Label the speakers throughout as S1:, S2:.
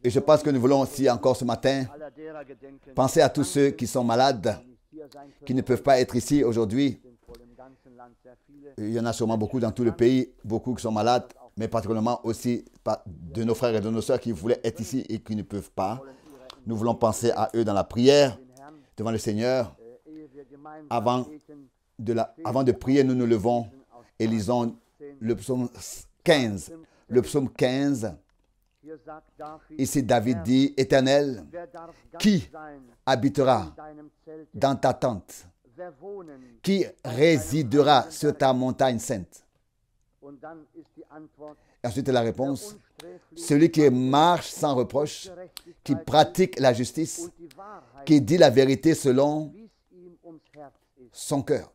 S1: Et je pense que nous voulons aussi encore ce matin penser à tous ceux qui sont malades, qui ne peuvent pas être ici aujourd'hui. Il y en a sûrement beaucoup dans tout le pays, beaucoup qui sont malades, mais particulièrement aussi de nos frères et de nos sœurs qui voulaient être ici et qui ne peuvent pas. Nous voulons penser à eux dans la prière, devant le Seigneur. Avant de prier, nous nous levons et lisons le psaume 15. Le psaume 15, ici David dit, « Éternel, qui habitera dans ta tente? Qui résidera sur ta montagne sainte? » Ensuite la réponse, « Celui qui marche sans reproche, qui pratique la justice, qui dit la vérité selon son cœur. »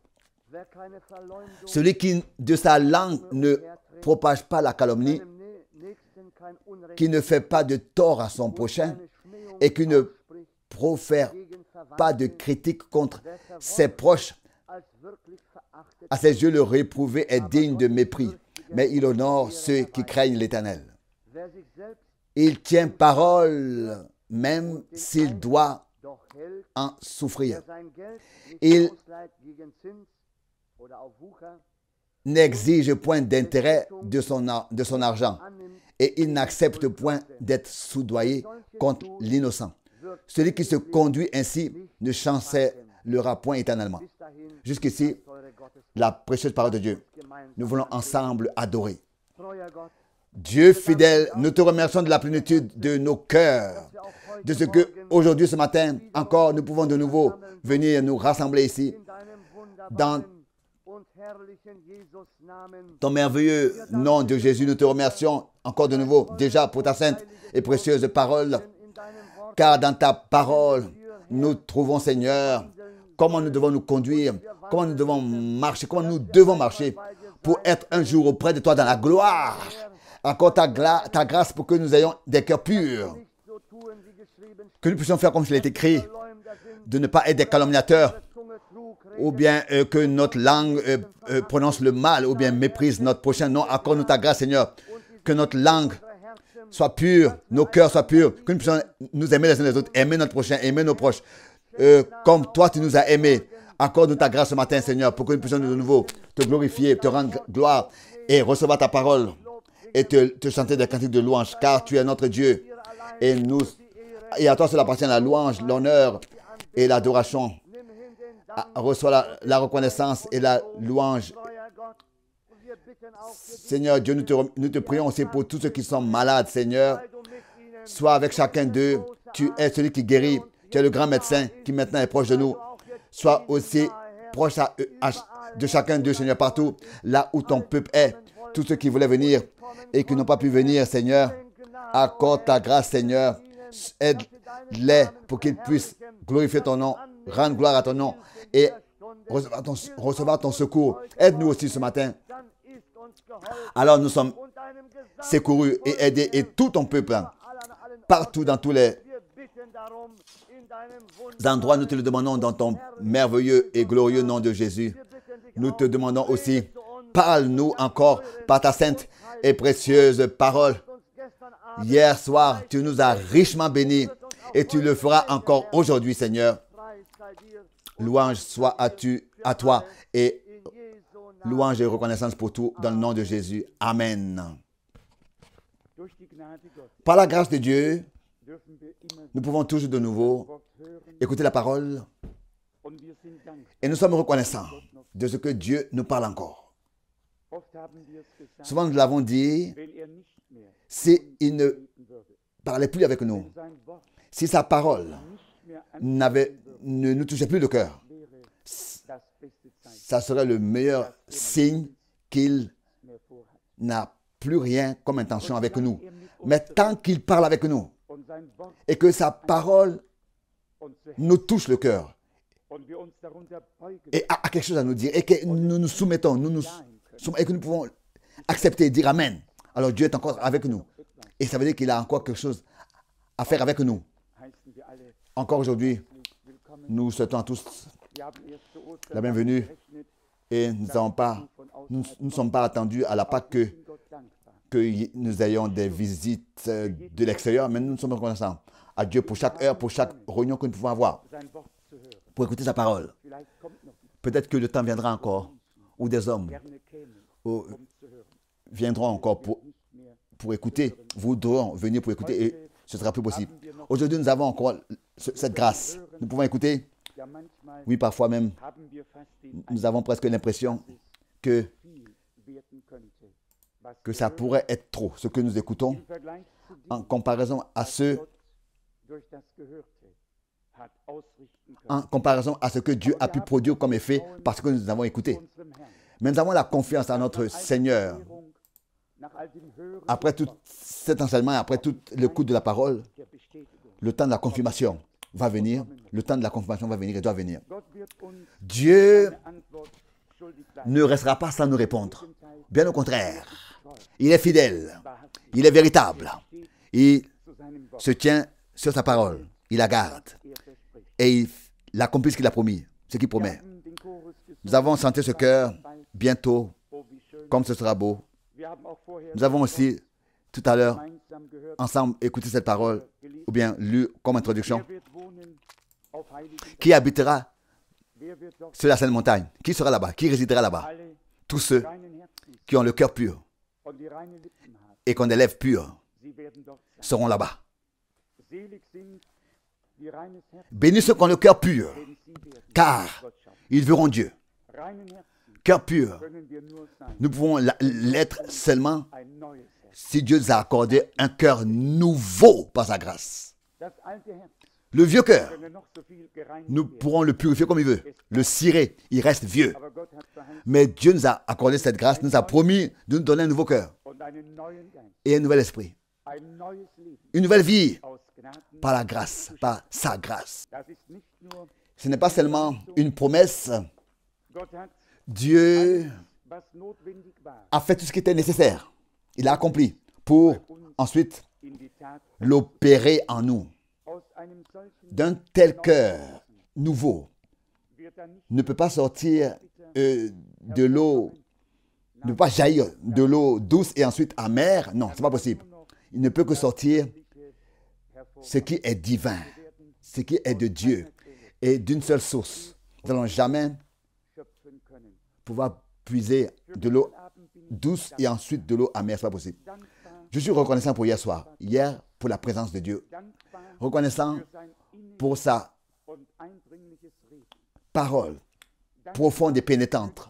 S1: Celui qui de sa langue ne propage pas la calomnie, qui ne fait pas de tort à son prochain et qui ne profère pas de critique contre ses proches. À ses yeux, le réprouvé est digne de mépris, mais il honore ceux qui craignent l'Éternel. Il tient parole même s'il doit en souffrir. Il n'exige point d'intérêt de son argent et il n'accepte point d'être soudoyé contre l'innocent. Celui qui se conduit ainsi ne chancellera point éternellement. Jusqu'ici, la précieuse parole de Dieu. Nous voulons ensemble adorer. Dieu fidèle, nous te remercions de la plénitude de nos cœurs, de ce que aujourd'hui, ce matin, encore, nous pouvons de nouveau venir nous rassembler ici dans ton merveilleux nom de Jésus. Nous te remercions encore de nouveau déjà pour ta sainte et précieuse parole, car dans ta parole, nous trouvons, Seigneur, comment nous devons nous conduire, comment nous devons marcher, comment nous devons marcher pour être un jour auprès de toi dans la gloire. Accorde ta grâce pour que nous ayons des cœurs purs, que nous puissions faire comme il est écrit, de ne pas être des calomniateurs, ou bien que notre langue prononce le mal, ou bien méprise notre prochain. Non, accorde-nous ta grâce, Seigneur, que notre langue soit pure, nos cœurs soient purs, que nous puissions nous aimer les uns les autres, aimer notre prochain, aimer nos proches, comme toi tu nous as aimés. Accorde-nous ta grâce ce matin, Seigneur, pour que nous puissions de nouveau te glorifier, te rendre gloire et recevoir ta parole et te chanter des cantiques de louange, car tu es notre Dieu. Et à toi cela appartient la louange, l'honneur et l'adoration. Reçois la reconnaissance et la louange. Seigneur Dieu, nous te prions aussi pour tous ceux qui sont malades, Seigneur. Sois avec chacun d'eux. Tu es celui qui guérit. Tu es le grand médecin qui maintenant est proche de nous. Sois aussi proche de chacun d'eux, Seigneur, partout, là où ton peuple est. Tous ceux qui voulaient venir et qui n'ont pas pu venir, Seigneur, accorde ta grâce, Seigneur. Aide-les pour qu'ils puissent glorifier ton nom, rendre gloire à ton nom et recevoir ton secours. Aide-nous aussi ce matin. Alors nous sommes secourus et aidés, et tout ton peuple, partout dans tous les endroits, nous te le demandons dans ton merveilleux et glorieux nom de Jésus. Nous te demandons aussi, parle-nous encore par ta sainte et précieuse parole. Hier soir, tu nous as richement bénis et tu le feras encore aujourd'hui, Seigneur. Louange soit à toi et louange et reconnaissance pour tout dans le nom de Jésus. Amen. Par la grâce de Dieu, nous pouvons toujours de nouveau écouter la parole et nous sommes reconnaissants de ce que Dieu nous parle encore. Souvent nous l'avons dit, s'il ne parlait plus avec nous, si sa parole ne nous touchait plus le cœur, ça serait le meilleur signe qu'il n'a plus rien comme intention avec nous. Mais tant qu'il parle avec nous et que sa parole nous touche le cœur et a quelque chose à nous dire et que nous nous soumettons, et que nous pouvons accepter et dire Amen, alors Dieu est encore avec nous. Et ça veut dire qu'il a encore quelque chose à faire avec nous. Encore aujourd'hui, nous souhaitons à tous la bienvenue et nous ne sommes pas attendus à la Pâque que que nous ayons des visites de l'extérieur, mais nous sommes reconnaissants à Dieu pour chaque heure, pour chaque réunion que nous pouvons avoir, pour écouter sa parole. Peut-être que le temps viendra encore où des hommes viendront encore pour écouter, voudront venir pour écouter et ce sera plus possible. Aujourd'hui, nous avons encore cette grâce. Nous pouvons écouter. Oui, parfois même, nous avons presque l'impression que ça pourrait être trop, ce que nous écoutons, en comparaison à ce que Dieu a pu produire comme effet parce que nous avons écouté. Mais nous avons la confiance en notre Seigneur. Après tout cet enseignement, après tout l'écoute de la parole, le temps de la confirmation va venir. Le temps de la confirmation va venir et doit venir. Dieu ne restera pas sans nous répondre. Bien au contraire, il est fidèle, il est véritable. Il se tient sur sa parole, il la garde et il accomplit ce qu'il a promis, ce qu'il promet. Nous avons senti ce cœur bientôt, comme ce sera beau. Nous avons aussi tout à l'heure ensemble écouté cette parole ou bien lu comme introduction. Qui habitera sur la sainte montagne? Qui sera là-bas? Qui résidera là-bas? Tous ceux qui ont le cœur pur et qui ont des lèvres pures seront là-bas. Bénis ceux qui ont le cœur pur, car ils verront Dieu. Cœur pur, nous pouvons l'être seulement si Dieu nous a accordé un cœur nouveau par sa grâce. Le vieux cœur, nous pourrons le purifier comme il veut, le cirer, il reste vieux. Mais Dieu nous a accordé cette grâce, nous a promis de nous donner un nouveau cœur et un nouvel esprit, une nouvelle vie par la grâce, par sa grâce. Ce n'est pas seulement une promesse. Dieu a fait tout ce qui était nécessaire. Il a accompli pour ensuite l'opérer en nous. D'un tel cœur nouveau ne peut pas sortir de l'eau, ne peut pas jaillir de l'eau douce et ensuite amère. Non, ce n'est pas possible. Il ne peut que sortir ce qui est divin, ce qui est de Dieu et d'une seule source. Nous n'allons jamais pouvoir puiser de l'eau douce et ensuite de l'eau amère, ce n'est pas possible. Je suis reconnaissant pour hier soir, hier pour la présence de Dieu, reconnaissant pour sa parole profonde et pénétrante,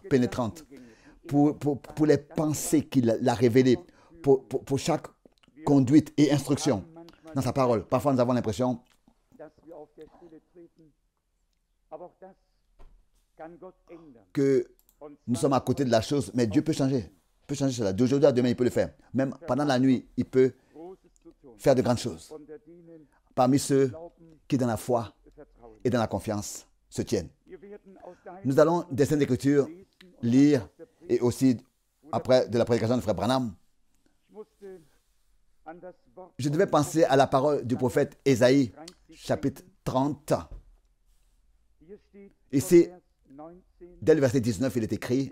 S1: pour les pensées qu'il a révélées, pour chaque conduite et instruction dans sa parole. Parfois, nous avons l'impression que nous sommes à côté de la chose, mais Dieu peut changer. Il peut changer cela. D'aujourd'hui à demain, il peut le faire. Même pendant la nuit, il peut faire de grandes choses. Parmi ceux qui, dans la foi et dans la confiance, se tiennent. Nous allons des Saintes Écritures lire, et aussi après de la prédication de Frère Branham, je devais penser à la parole du prophète Ésaïe, chapitre 30. Ici, dès le verset 19, il est écrit,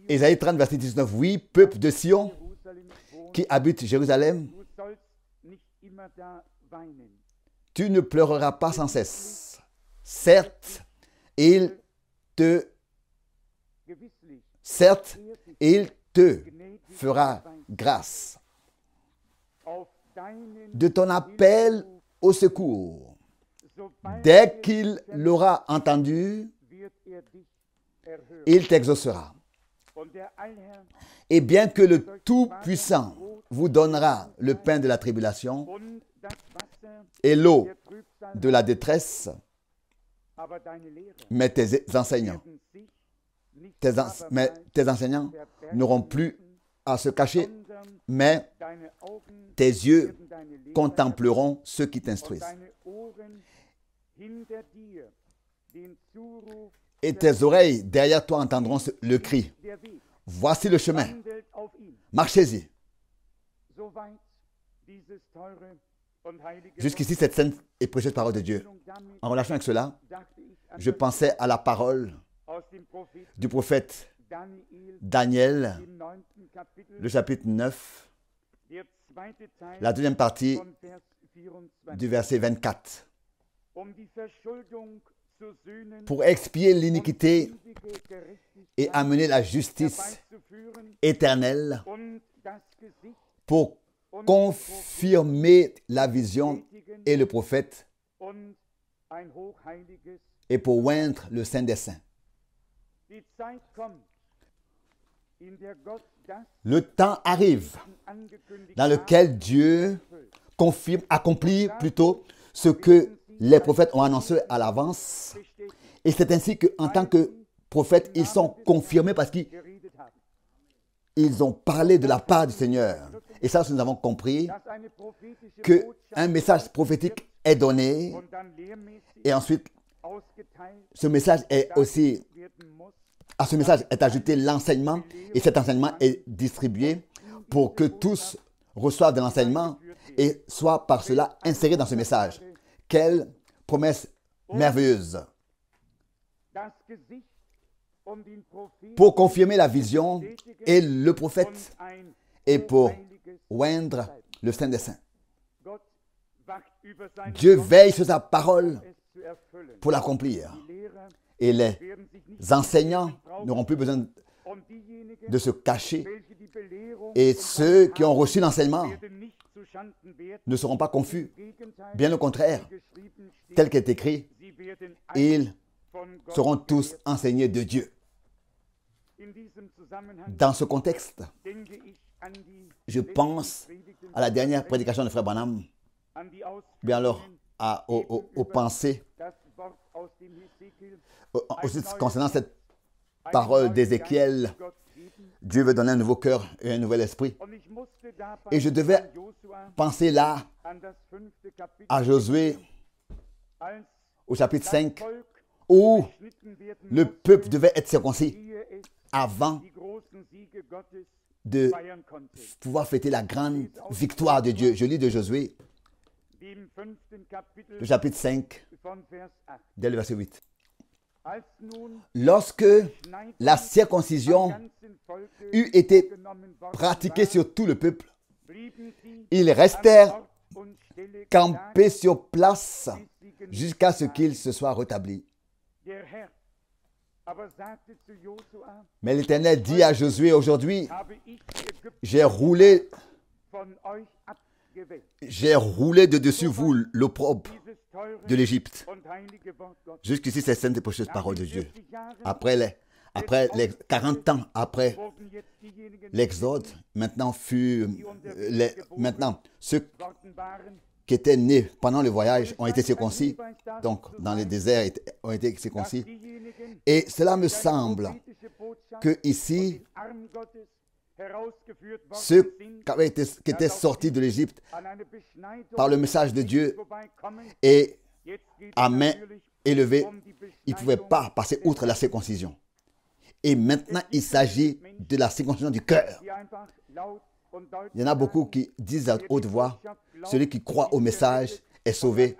S1: Ésaïe 30, verset 19, oui, peuple de Sion, qui habite Jérusalem, tu ne pleureras pas sans cesse. Certes, il te fera grâce de ton appel au secours. Dès qu'il l'aura entendu, il t'exaucera. Et bien que le Tout-Puissant vous donnera le pain de la tribulation et l'eau de la détresse, mais tes enseignants n'auront plus à se cacher, mais tes yeux contempleront ceux qui t'instruisent. Et tes oreilles derrière toi entendront le cri. Voici le chemin. Marchez-y. Jusqu'ici, cette sainte et précieuse parole de Dieu. En relation avec cela, je pensais à la parole du prophète Daniel, le chapitre 9, la deuxième partie du verset 24. Pour expier l'iniquité et amener la justice éternelle, pour confirmer la vision et le prophète, et pour oindre le Saint des Saints. Le temps arrive dans lequel Dieu accomplit plutôt ce que les prophètes ont annoncé à l'avance. Et c'est ainsi qu'en tant que prophètes, ils sont confirmés parce qu'ils ont parlé de la part du Seigneur. Et ça, nous avons compris qu'un message prophétique est donné. Et ensuite, ce message est aussi, à ce message est ajouté l'enseignement. Et cet enseignement est distribué pour que tous reçoivent de l'enseignement et soient par cela insérés dans ce message. Quelle promesse merveilleuse! Pour confirmer la vision et le prophète et pour oindre le Saint des Saints. Dieu veille sur sa parole pour l'accomplir. Et les enseignants n'auront plus besoin de se cacher. Et ceux qui ont reçu l'enseignement ne seront pas confus. Bien au contraire, tel qu'est écrit, ils seront tous enseignés de Dieu. Dans ce contexte, je pense à la dernière prédication de Frère Branham, bien alors aux pensées, aussi concernant cette parole d'Ézéchiel. Dieu veut donner un nouveau cœur et un nouvel esprit. Et je devais penser là à Josué au chapitre 5 où le peuple devait être circoncis avant de pouvoir fêter la grande victoire de Dieu. Je lis de Josué, le chapitre 5, dès le verset 8. Lorsque la circoncision eut été pratiquée sur tout le peuple, ils restèrent campés sur place jusqu'à ce qu'il se soit rétabli. Mais l'Éternel dit à Josué aujourd'hui, j'ai roulé de dessus vous l'opprobre de l'Égypte. Jusqu'ici, c'est sainte et précieuse parole de Dieu. Après les 40 ans après l'Exode, maintenant ceux qui étaient nés pendant le voyage ont été circoncis, donc dans les déserts ont été circoncis. Et cela me semble que ici, ceux qui étaient sortis de l'Égypte par le message de Dieu et à main élevée, ils ne pouvaient pas passer outre la circoncision. Et maintenant, il s'agit de la circoncision du cœur. Il y en a beaucoup qui disent à haute voix, celui qui croit au message est sauvé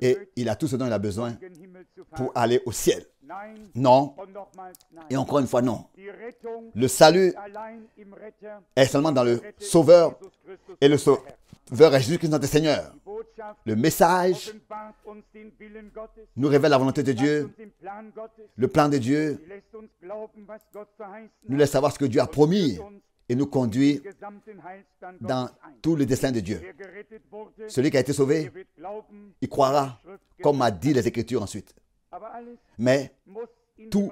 S1: et il a tout ce dont il a besoin pour aller au ciel. Non. Et encore une fois, non. Le salut est seulement dans le Sauveur et le Sauveur est Jésus-Christ notre Seigneur. Le message nous révèle la volonté de Dieu, le plan de Dieu, nous laisse savoir ce que Dieu a promis et nous conduit dans tous les desseins de Dieu. Celui qui a été sauvé, il croira, comme a dit les Écritures ensuite. Mais tout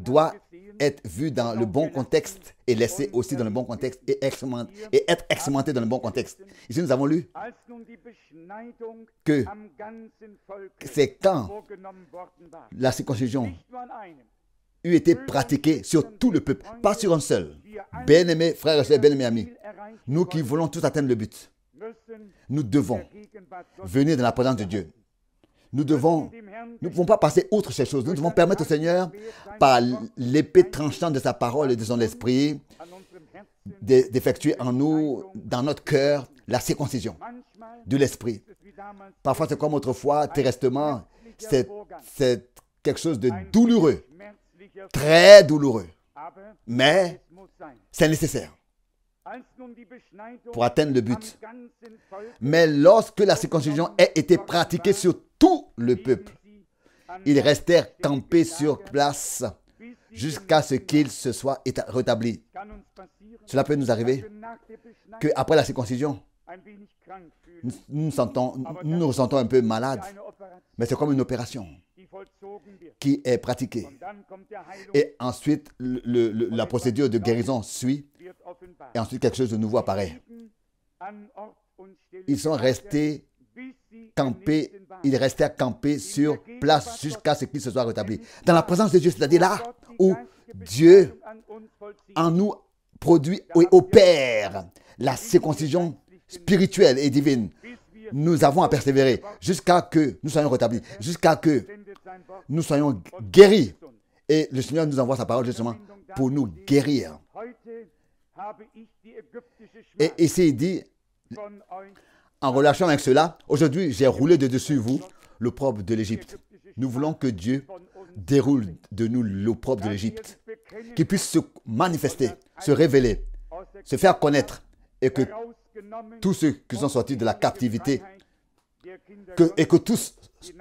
S1: doit être vu dans le bon contexte et laissé aussi dans le bon contexte et être expérimenté dans le bon contexte. Ici, nous avons lu que c'est quand la circoncision eut été pratiquée sur tout le peuple, pas sur un seul. Bien-aimés frères et sœurs, bien-aimés amis, nous qui voulons tous atteindre le but, nous devons venir dans la présence de Dieu. Nous ne pouvons pas passer outre ces choses. Nous devons permettre au Seigneur, par l'épée tranchante de sa parole et de son esprit, d'effectuer en nous, dans notre cœur, la circoncision de l'esprit. Parfois, c'est comme autrefois, terresтрement, c'est quelque chose de douloureux. très douloureux. Mais c'est nécessaire pour atteindre le but. Mais lorsque la circoncision a été pratiquée sur tout le peuple, ils restèrent campés sur place jusqu'à ce qu'il se soit rétabli. Cela peut nous arriver qu'après la circoncision, nous nous ressentons un peu malades, mais c'est comme une opération qui est pratiquée. Et ensuite, la procédure de guérison suit, et ensuite quelque chose de nouveau apparaît. Ils sont restés campés, ils restèrent campés sur place jusqu'à ce qu'il se soit rétabli. Dans la présence de Dieu, c'est-à-dire là où Dieu en nous produit et opère la circoncision spirituelle et divine. Nous avons à persévérer jusqu'à que nous soyons rétablis, jusqu'à que nous soyons guéris. Et le Seigneur nous envoie sa parole justement pour nous guérir. Et ici, il dit, en relation avec cela, aujourd'hui, j'ai roulé de dessus vous l'opprobre de l'Égypte. Nous voulons que Dieu déroule de nous l'opprobre de l'Égypte, qu'il puisse se manifester, se révéler, se faire connaître, et que tous ceux qui sont sortis de la captivité, et que tous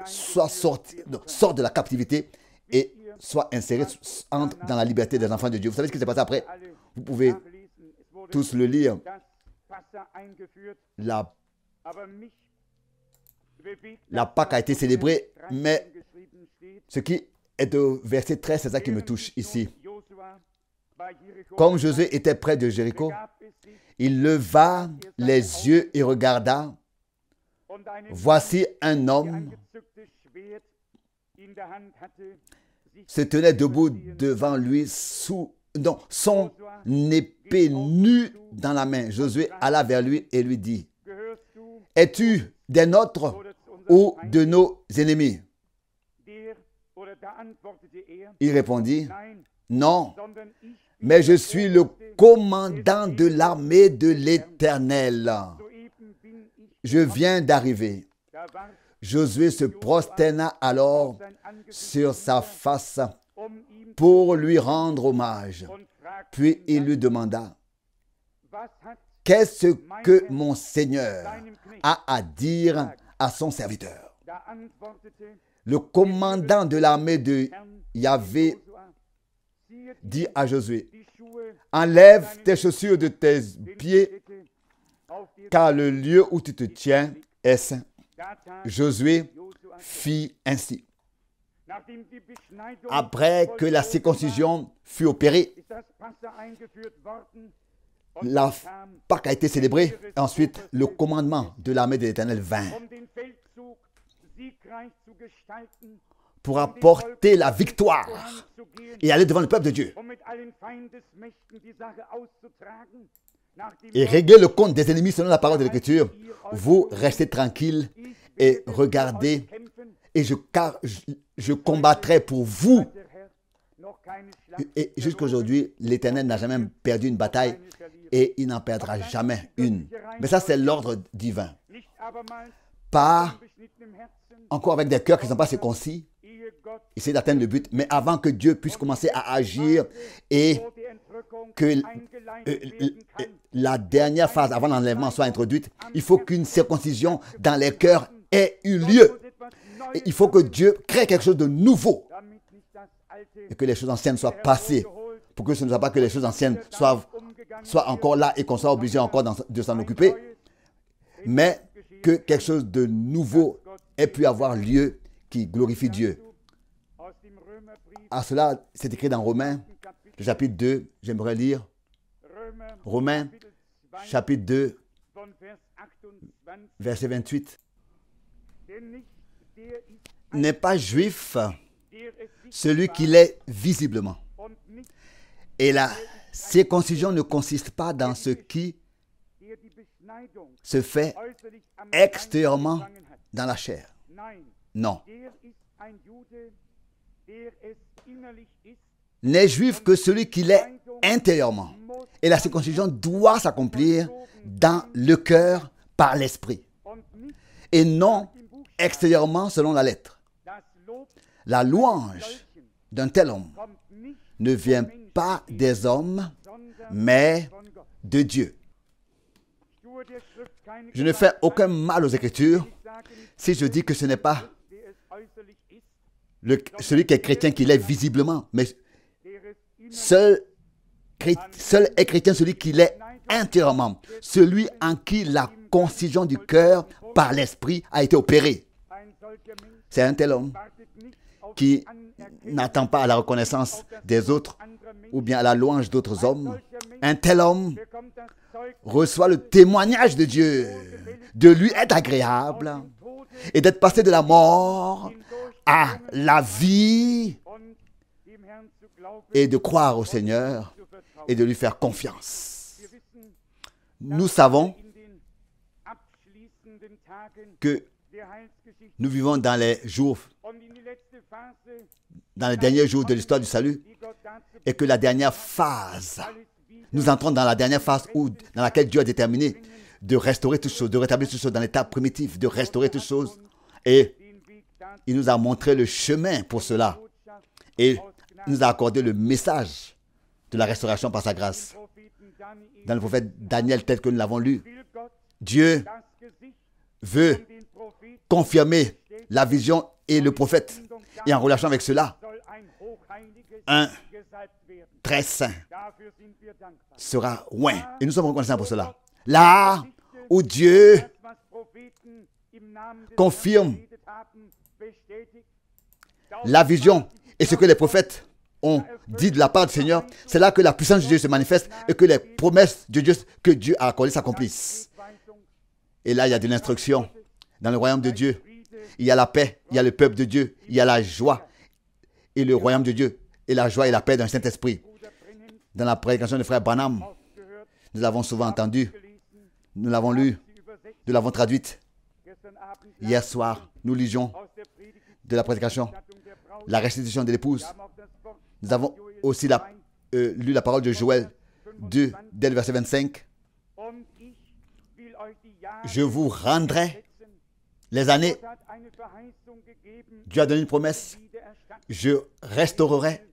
S1: sortent de la captivité et soient insérés, entrent dans la liberté des enfants de Dieu. Vous savez ce qui s'est passé après? Vous pouvez tous le lire. La Pâque a été célébrée, mais ce qui est de verset 13, c'est ça qui me touche ici. Comme Josué était près de Jéricho, il leva les yeux et regarda. Voici un homme se tenait debout devant lui son épée nue dans la main. Josué alla vers lui et lui dit, « Es-tu des nôtres ou de nos ennemis? » Il répondit, « Non, mais je suis le commandant de l'armée de l'Éternel. Je viens d'arriver. » Josué se prosterna alors sur sa face pour lui rendre hommage. Puis il lui demanda, « Qu'est-ce que mon Seigneur a à dire à son serviteur? » Le commandant de l'armée de Yahvé dit à Josué, « Enlève tes chaussures de tes pieds, car le lieu où tu te tiens est saint. » Josué fit ainsi. Après que la circoncision fut opérée, la Pâque a été célébrée. Ensuite, le commandement de l'armée de l'Éternel vint pour apporter la victoire et aller devant le peuple de Dieu et régler le compte des ennemis selon la parole de l'Écriture. Vous restez tranquille et regardez, et je combattrai pour vous. Et jusqu'aujourd'hui, l'Éternel n'a jamais perdu une bataille et il n'en perdra jamais une. Mais ça, c'est l'ordre divin. Pas encore avec des cœurs qui ne sont pas circoncis, essayer d'atteindre le but, mais avant que Dieu puisse commencer à agir et que la dernière phase avant l'enlèvement soit introduite, il faut qu'une circoncision dans les cœurs ait eu lieu. Et il faut que Dieu crée quelque chose de nouveau et que les choses anciennes soient passées, pour que ce ne soit pas que les choses anciennes soient encore là et qu'on soit obligé encore de s'en occuper, mais que quelque chose de nouveau ait pu avoir lieu qui glorifie Dieu. À cela, c'est écrit dans Romains, le chapitre 2, j'aimerais lire Romains, chapitre 2, verset 28. N'est pas juif celui qui l'est visiblement. Et la circoncision ne consiste pas dans ce qui se fait extérieurement dans la chair. Non. N'est juif que celui qui l'est intérieurement. Et la circoncision doit s'accomplir dans le cœur par l'esprit. Et non extérieurement selon la lettre. La louange d'un tel homme ne vient pas des hommes, mais de Dieu. Je ne fais aucun mal aux Écritures si je dis que ce n'est pas celui qui est chrétien qui l'est visiblement, mais seul est chrétien celui qui l'est intérieurement, celui en qui la concision du cœur par l'esprit a été opérée. C'est un tel homme qui n'attend pas à la reconnaissance des autres ou bien à la louange d'autres hommes. Un tel homme reçoit le témoignage de Dieu, de lui être agréable et d'être passé de la mort à la vie et de croire au Seigneur et de lui faire confiance. Nous savons que nous vivons dans les derniers jours de l'histoire du salut et que la dernière phase, nous entrons dans la dernière phase dans laquelle Dieu a déterminé de restaurer toutes choses, de rétablir toutes choses dans l'état primitif, de restaurer toutes choses. Et il nous a montré le chemin pour cela. Et il nous a accordé le message de la restauration par sa grâce. Dans le prophète Daniel, tel que nous l'avons lu, Dieu veut confirmer la vision et le prophète. Et en relation avec cela, un très saint sera oint. Et nous sommes reconnaissants pour cela. Là où Dieu confirme la vision et ce que les prophètes ont dit de la part du Seigneur, c'est là que la puissance de Dieu se manifeste et que les promesses de Dieu que Dieu a accordées s'accomplissent. Et là, il y a de l'instruction. Dans le royaume de Dieu, il y a la paix, il y a le peuple de Dieu, il y a la joie et le royaume de Dieu et la joie et la paix d'un Saint-Esprit. Dans la prédication de frère Branham, nous l'avons souvent entendu, nous l'avons lu, nous l'avons traduite. Hier soir, nous lisions de la prédication la restitution de l'épouse. Nous avons aussi lu la parole de Joël 2, dès le verset 25. Je vous rendrai les années. Dieu a donné une promesse. Je restaurerai.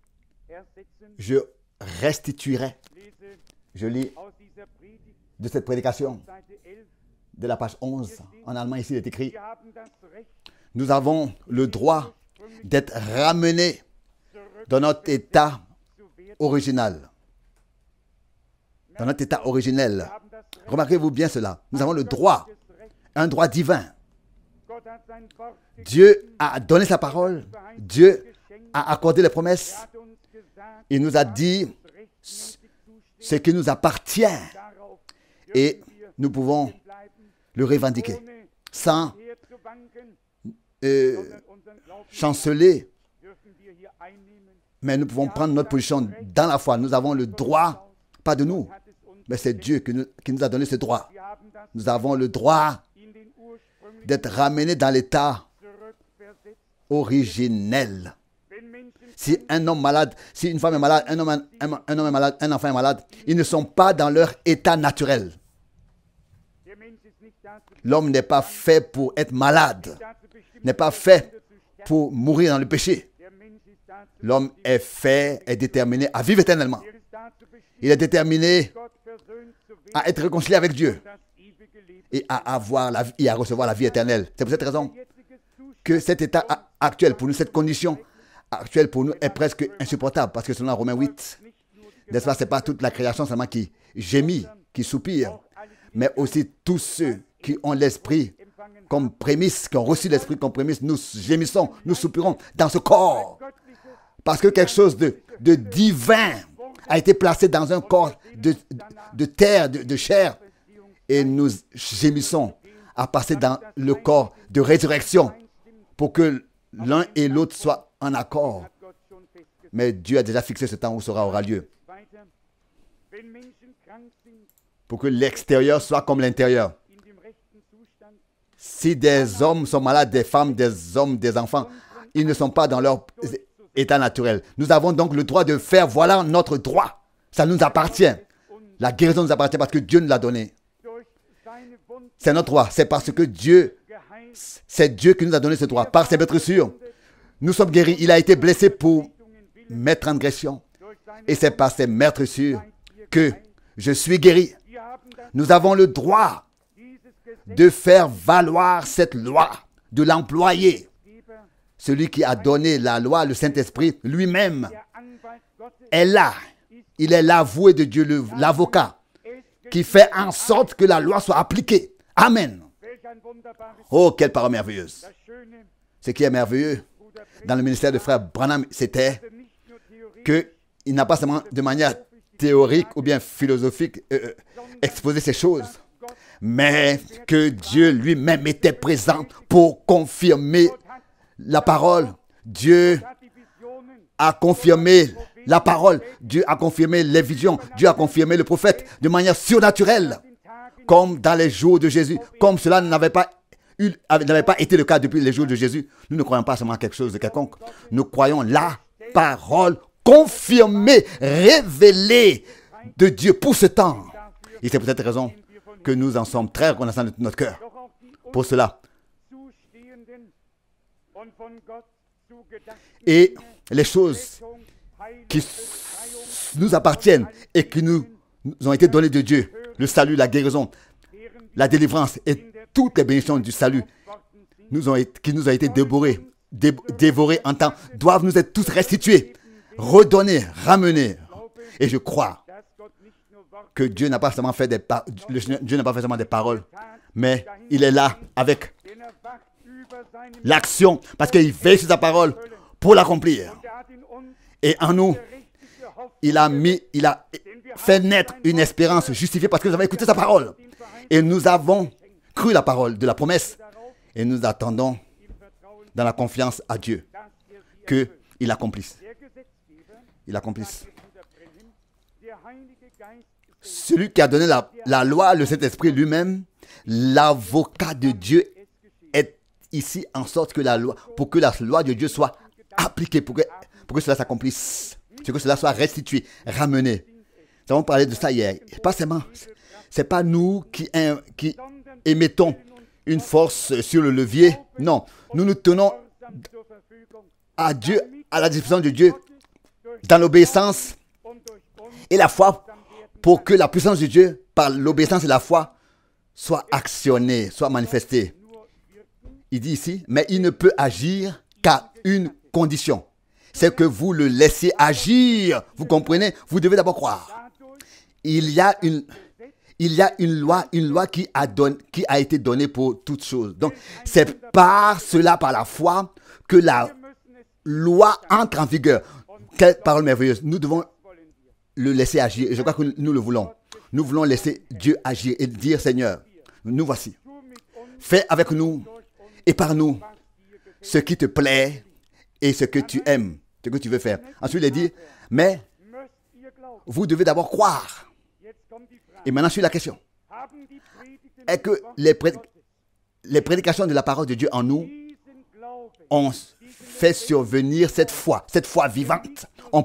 S1: Je restituerai. Je lis de cette prédication de la page 11. En allemand, ici, il est écrit: nous avons le droit d'être ramenés dans notre état original. Dans notre état originel. Remarquez-vous bien cela. Nous avons le droit, un droit divin. Dieu a donné sa parole. Dieu a accordé les promesses. Il nous a dit ce qui nous appartient. Et nous pouvons le revendiquer sans chanceler. Mais nous pouvons prendre notre position dans la foi. Nous avons le droit, pas de nous, mais c'est Dieu qui nous a donné ce droit. Nous avons le droit d'être ramenés dans l'état originel. Si un homme malade, si une femme est malade, un homme est malade, un enfant est malade, ils ne sont pas dans leur état naturel. L'homme n'est pas fait pour être malade, n'est pas fait pour mourir dans le péché. L'homme est déterminé à vivre éternellement. Il est déterminé à être réconcilié avec Dieu et à avoir la vie et à recevoir la vie éternelle. C'est pour cette raison que cet état actuel pour nous, cette condition actuelle pour nous est presque insupportable, parce que selon Romains 8, n'est-ce pas, ce n'est pas toute la création seulement qui gémit, qui soupire, mais aussi tous ceux qui ont l'esprit comme prémisse, qui ont reçu l'esprit comme prémisse, nous gémissons, nous soupirons dans ce corps. Parce que quelque chose de divin a été placé dans un corps de terre, de chair. Et nous gémissons à passer dans le corps de résurrection pour que l'un et l'autre soient en accord. Mais Dieu a déjà fixé ce temps où cela aura lieu. Pour que l'extérieur soit comme l'intérieur. Si des hommes sont malades, des femmes, des hommes, des enfants, ils ne sont pas dans leur état naturel. Nous avons donc le droit de faire, voilà notre droit. Ça nous appartient. La guérison nous appartient parce que Dieu nous l'a donné. C'est notre droit. C'est parce que c'est Dieu qui nous a donné ce droit. Par ses blessures, nous sommes guéris. Il a été blessé pour mes transgressions Et c'est par ces meurtrissures que je suis guéri. Nous avons le droit de faire valoir cette loi, de l'employer. Celui qui a donné la loi, le Saint-Esprit, lui-même, est là. Il est l'avoué de Dieu, l'avocat, qui fait en sorte que la loi soit appliquée. Amen. Oh, quelle parole merveilleuse. Ce qui est merveilleux dans le ministère de frère Branham, c'était qu'il n'a pas seulement de manière théorique ou bien philosophique exposé ces choses, mais que Dieu lui-même était présent pour confirmer la parole. Dieu a confirmé la parole. Dieu a confirmé les visions. Dieu a confirmé le prophète de manière surnaturelle, comme dans les jours de Jésus, comme cela n'avait pas été le cas depuis les jours de Jésus. Nous ne croyons pas seulement quelque chose de quelconque. Nous croyons la parole confirmée, révélée de Dieu pour ce temps. Et c'est pour cette raison que nous en sommes très reconnaissants de tout notre cœur. Pour cela. Et les choses qui nous appartiennent et qui nous ont été données de Dieu, le salut, la guérison, la délivrance et toutes les bénédictions du salut qui nous ont été dévorées en temps, doivent nous être tous restituées, redonnées, ramenées. Et je crois que Dieu n'a pas seulement fait Dieu n'a pas fait seulement des paroles, mais il est là avec l'action, parce qu'il veille sur sa parole pour l'accomplir. Et en nous, il a fait naître une espérance justifiée parce que nous avons écouté sa parole. Et nous avons cru la parole de la promesse. Et nous attendons dans la confiance à Dieu qu'il accomplisse. Il accomplisse. Celui qui a donné la loi, le Saint-Esprit lui-même, l'avocat de Dieu est ici en sorte que pour que la loi de Dieu soit appliquée, pour que cela s'accomplisse, pour que cela soit restitué, ramené. Nous avons parlé de ça hier. Pas seulement, c'est pas nous qui émettons une force sur le levier. Non, nous nous tenons à Dieu, à la disposition de Dieu, dans l'obéissance et la foi, pour que la puissance de Dieu, par l'obéissance et la foi, soit actionnée, soit manifestée. Il dit ici, mais il ne peut agir qu'à une condition. C'est que vous le laissiez agir. Vous comprenez? Vous devez d'abord croire. Il y a une loi qui a été donnée pour toutes choses. Donc, c'est par cela, par la foi, que la loi entre en vigueur. Quelle parole merveilleuse. Nous devons le laisser agir. Et je crois que nous le voulons. Nous voulons laisser Dieu agir et dire, Seigneur, nous voici. Fais avec nous et par nous ce qui te plaît et ce que tu aimes, ce que tu veux faire. Ensuite, il dit, mais vous devez d'abord croire. Et maintenant, sur la question. Est-ce que les prédications de la parole de Dieu en nous ont fait survenir cette foi vivante, ont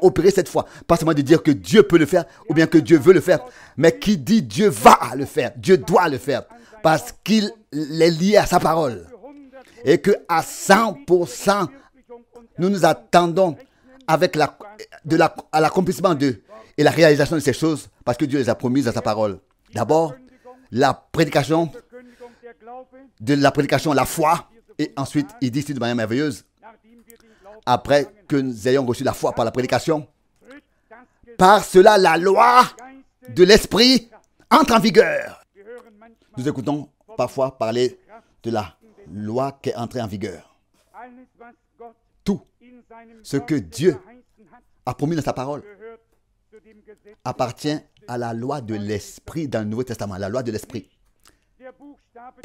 S1: opéré cette foi. Pas seulement de dire que Dieu peut le faire ou bien que Dieu veut le faire, mais qui dit Dieu va le faire, Dieu doit le faire, parce qu'il est lié à sa parole. Et que à 100%, nous nous attendons avec à l'accomplissement et la réalisation de ces choses, parce que Dieu les a promises dans sa parole. D'abord, la prédication, la foi, et ensuite, il dit ici de manière merveilleuse, après que nous ayons reçu la foi par la prédication, par cela, la loi de l'esprit entre en vigueur. Nous écoutons parfois parler de la loi qui est entrée en vigueur. Tout ce que Dieu a promis dans sa parole appartient à la loi de l'esprit dans le Nouveau Testament, la loi de l'esprit.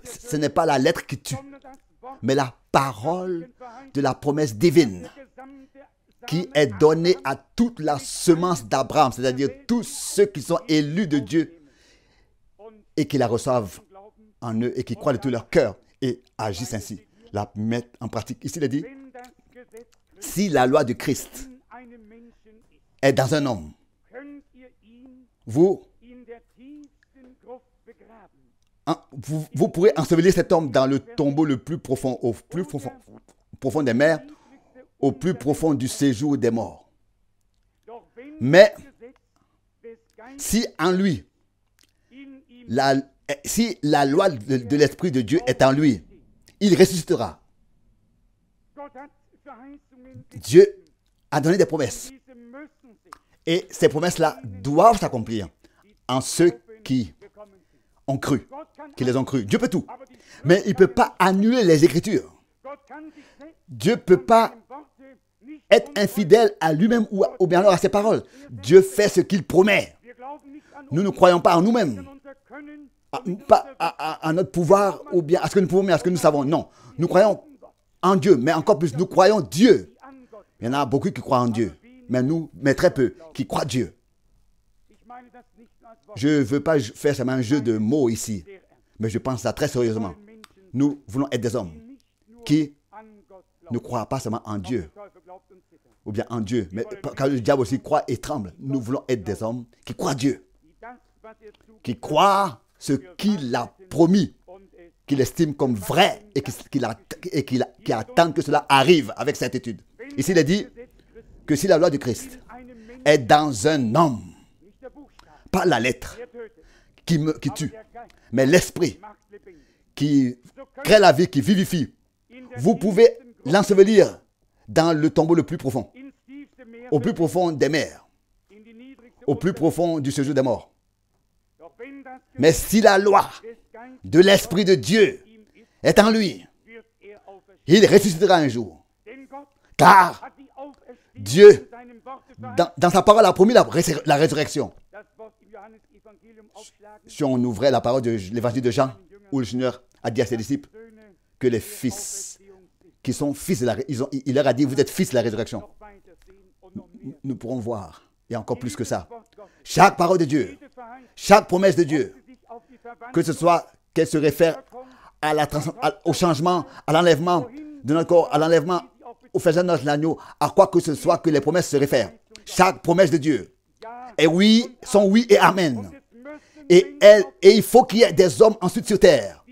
S1: Ce n'est pas la lettre qui tue, mais la parole de la promesse divine qui est donnée à toute la semence d'Abraham, c'est-à-dire tous ceux qui sont élus de Dieu et qui la reçoivent en eux et qui croient de tout leur cœur et agissent ainsi, la mettent en pratique. Ici, il est dit, si la loi de Christ est dans un homme, vous pourrez ensevelir cet homme dans le tombeau le plus profond, au plus profond des mers, au plus profond du séjour des morts. Mais si en lui, si la loi de l'Esprit de Dieu est en lui, il ressuscitera. Dieu a donné des promesses. Et ces promesses-là doivent s'accomplir en ceux qui ont cru, qui les ont cru. Dieu peut tout. Mais il ne peut pas annuler les Écritures. Dieu ne peut pas être infidèle à lui-même ou bien alors à ses paroles. Dieu fait ce qu'il promet. Nous ne croyons pas en nous-mêmes, pas à notre pouvoir ou bien à ce que nous pouvons, mais à ce que nous savons. Non, nous croyons en Dieu, mais encore plus, nous croyons Dieu. Il y en a beaucoup qui croient en Dieu, mais très peu qui croient Dieu. Je ne veux pas faire seulement un jeu de mots ici, mais je pense ça très sérieusement. Nous voulons être des hommes qui ne croient pas seulement en Dieu, ou bien en Dieu, mais quand le diable aussi croit et tremble. Nous voulons être des hommes qui croient Dieu, qui croient ce qu'il a promis, qu'il estime comme vrai et qui attend que cela arrive avec certitude. Ici, il est dit que si la loi du Christ est dans un homme, pas la lettre qui tue, mais l'esprit qui crée la vie, qui vivifie, vous pouvez l'ensevelir dans le tombeau le plus profond, au plus profond des mers, au plus profond du séjour des morts. Mais si la loi de l'Esprit de Dieu est en lui, il ressuscitera un jour. Car Dieu, dans sa parole, a promis la résurrection. Si on ouvrait la parole de l'évangile de Jean, où le Seigneur a dit à ses disciples que les fils qui sont fils de la résurrection, il leur a dit, vous êtes fils de la résurrection. Nous pourrons voir, et encore plus que ça, chaque parole de Dieu, chaque promesse de Dieu, que ce soit qu'elle se réfère au changement, à l'enlèvement de notre corps, à l'enlèvement, au faisant de notre agneau, à quoi que ce soit que les promesses se réfèrent. Chaque promesse de Dieu est oui, sont oui et amen. Et il faut qu'il y ait des hommes ensuite sur terre,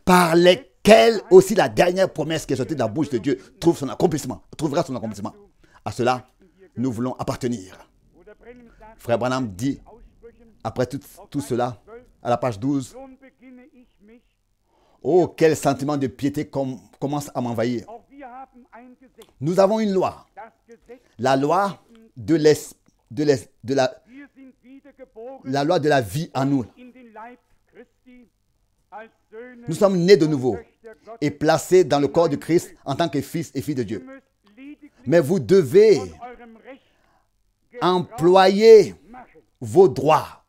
S1: par lesquels aussi la dernière promesse qui est sortie de la bouche de Dieu trouvera son accomplissement. À cela, nous voulons appartenir. Frère Branham dit, après tout cela, à la page 12, oh, quel sentiment de piété commence à m'envahir. Nous avons une loi, la loi la loi de la vie en nous. Nous sommes nés de nouveau et placés dans le corps de Christ en tant que fils et filles de Dieu. Mais vous devez employer vos droits.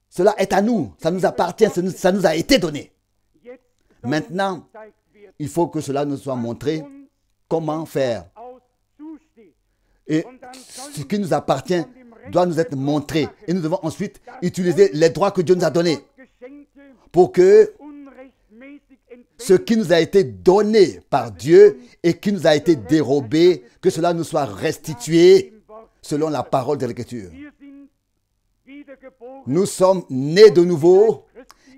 S1: Cela est à nous, ça nous appartient, ça nous a été donné. Maintenant, il faut que cela nous soit montré, comment faire. Et ce qui nous appartient doit nous être montré. Et nous devons ensuite utiliser les droits que Dieu nous a donnés pour que ce qui nous a été donné par Dieu et qui nous a été dérobé, que cela nous soit restitué selon la parole de l'Écriture. Nous sommes nés de nouveau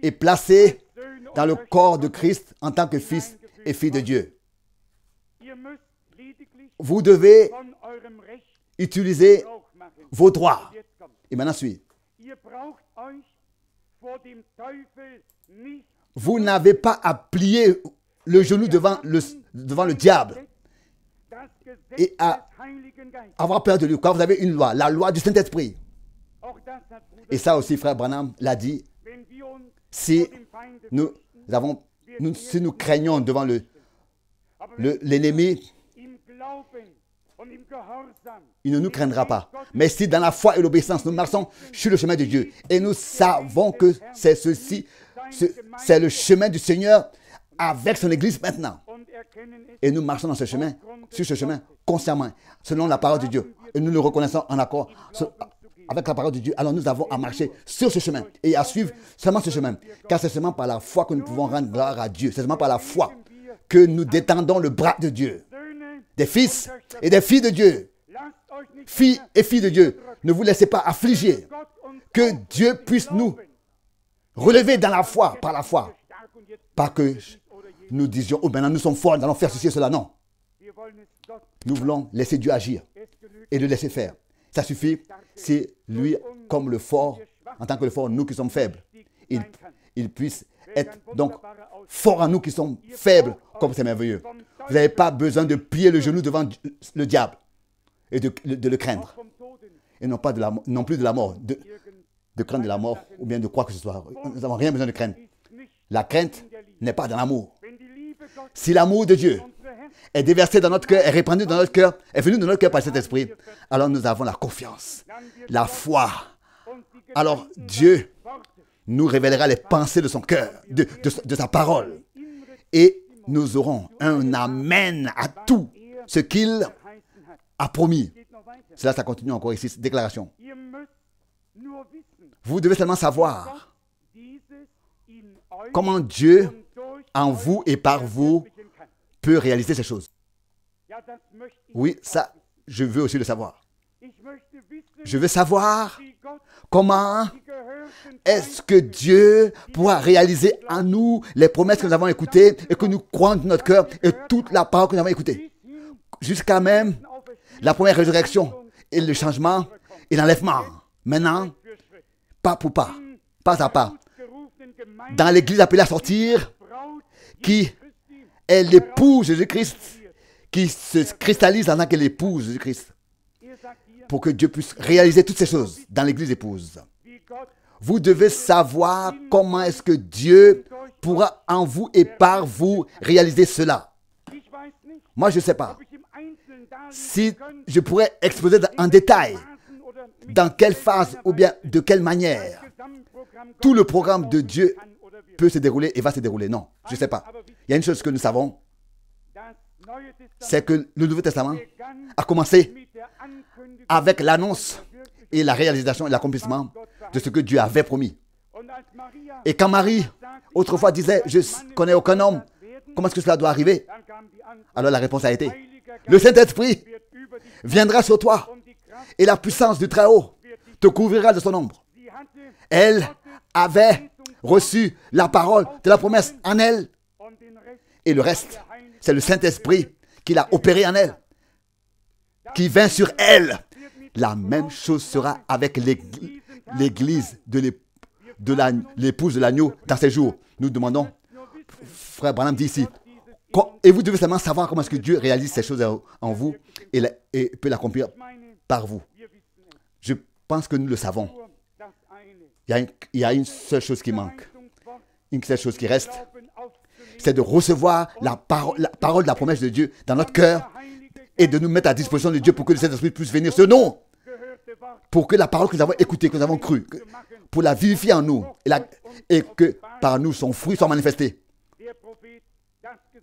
S1: et placés dans le corps de Christ en tant que fils et filles de Dieu. Vous devez utiliser vos droits. Et maintenant, suivez. Vous n'avez pas à plier le genou devant le diable et à avoir peur de lui. Quand vous avez une loi, la loi du Saint-Esprit. Et ça aussi, frère Branham l'a dit, si nous craignons devant l'ennemi, il ne nous craindra pas. Mais si dans la foi et l'obéissance, nous marchons sur le chemin de Dieu et nous savons que c'est c'est le chemin du Seigneur avec son Église maintenant. Et nous marchons dans ce chemin, sur ce chemin, consciemment, selon la parole de Dieu. Et nous le reconnaissons en accord avec la parole de Dieu. Alors nous avons à marcher sur ce chemin et à suivre seulement ce chemin. Car c'est seulement par la foi que nous pouvons rendre gloire à Dieu. C'est seulement par la foi que nous détendons le bras de Dieu. Des fils et des filles de Dieu. Filles et filles de Dieu, ne vous laissez pas affliger. Que Dieu puisse nous relever dans la foi, par la foi. Pas que nous disions, oh maintenant nous sommes forts, nous allons faire ceci et cela. Non. Nous voulons laisser Dieu agir. et le laisser faire. Ça suffit si lui, comme le fort, en tant que le fort, nous qui sommes faibles, il puisse être donc fort en nous qui sommes faibles, comme c'est merveilleux. Vous n'avez pas besoin de plier le genou devant le diable et de le craindre. Et non, pas non plus de la mort, de craindre de la mort ou bien de quoi que ce soit. Nous n'avons rien besoin de craindre. La crainte n'est pas dans l'amour. Si l'amour de Dieu est déversé dans notre cœur, est répandu dans notre cœur, est venu dans notre cœur par cet esprit, alors nous avons la confiance, la foi. Alors Dieu nous révélera les pensées de son cœur, de sa parole. Et nous aurons un amen à tout ce qu'il a promis. Cela, ça continue encore ici, cette déclaration. Vous devez seulement savoir comment Dieu, en vous et par vous, peut réaliser ces choses. Oui, ça, je veux aussi le savoir. Je veux savoir comment est-ce que Dieu pourra réaliser en nous les promesses que nous avons écoutées et que nous croyons de notre cœur et toute la parole que nous avons écoutée. Jusqu'à même la première résurrection et le changement et l'enlèvement. Maintenant, pas pour pas, pas à pas. Dans l'église appelée à sortir, qui est l'épouse de Jésus-Christ, qui se cristallise en tant que l'épouse de Jésus-Christ, pour que Dieu puisse réaliser toutes ces choses dans l'église épouse. Vous devez savoir comment est-ce que Dieu pourra en vous et par vous réaliser cela. Moi, je ne sais pas si je pourrais exposer en détail dans quelle phase ou bien de quelle manière tout le programme de Dieu peut se dérouler et va se dérouler. Non, je ne sais pas. Il y a une chose que nous savons, c'est que le Nouveau Testament a commencé avec l'annonce et la réalisation et l'accomplissement de ce que Dieu avait promis. Et quand Marie, autrefois, disait « Je ne connais aucun homme, comment est-ce que cela doit arriver ?» Alors la réponse a été « Le Saint-Esprit viendra sur toi et la puissance du Très-Haut te couvrira de son ombre. » Elle avait reçu la parole de la promesse en elle. Et le reste, c'est le Saint-Esprit qui l'a opéré en elle, qui vint sur elle. La même chose sera avec l'église de l'épouse de l'agneau dans ces jours. Nous demandons, frère Branham dit ici, et vous devez seulement savoir comment est-ce que Dieu réalise ces choses en vous et peut l'accomplir par vous. Je pense que nous le savons. Il y a une seule chose qui manque, une seule chose qui reste, c'est de recevoir la parole de la promesse de Dieu dans notre cœur et de nous mettre à disposition de Dieu pour que le Saint-Esprit puisse venir sur nous, pour que la parole que nous avons écoutée, que nous avons crue, pour la vivifier en nous et que par nous son fruit soit manifesté,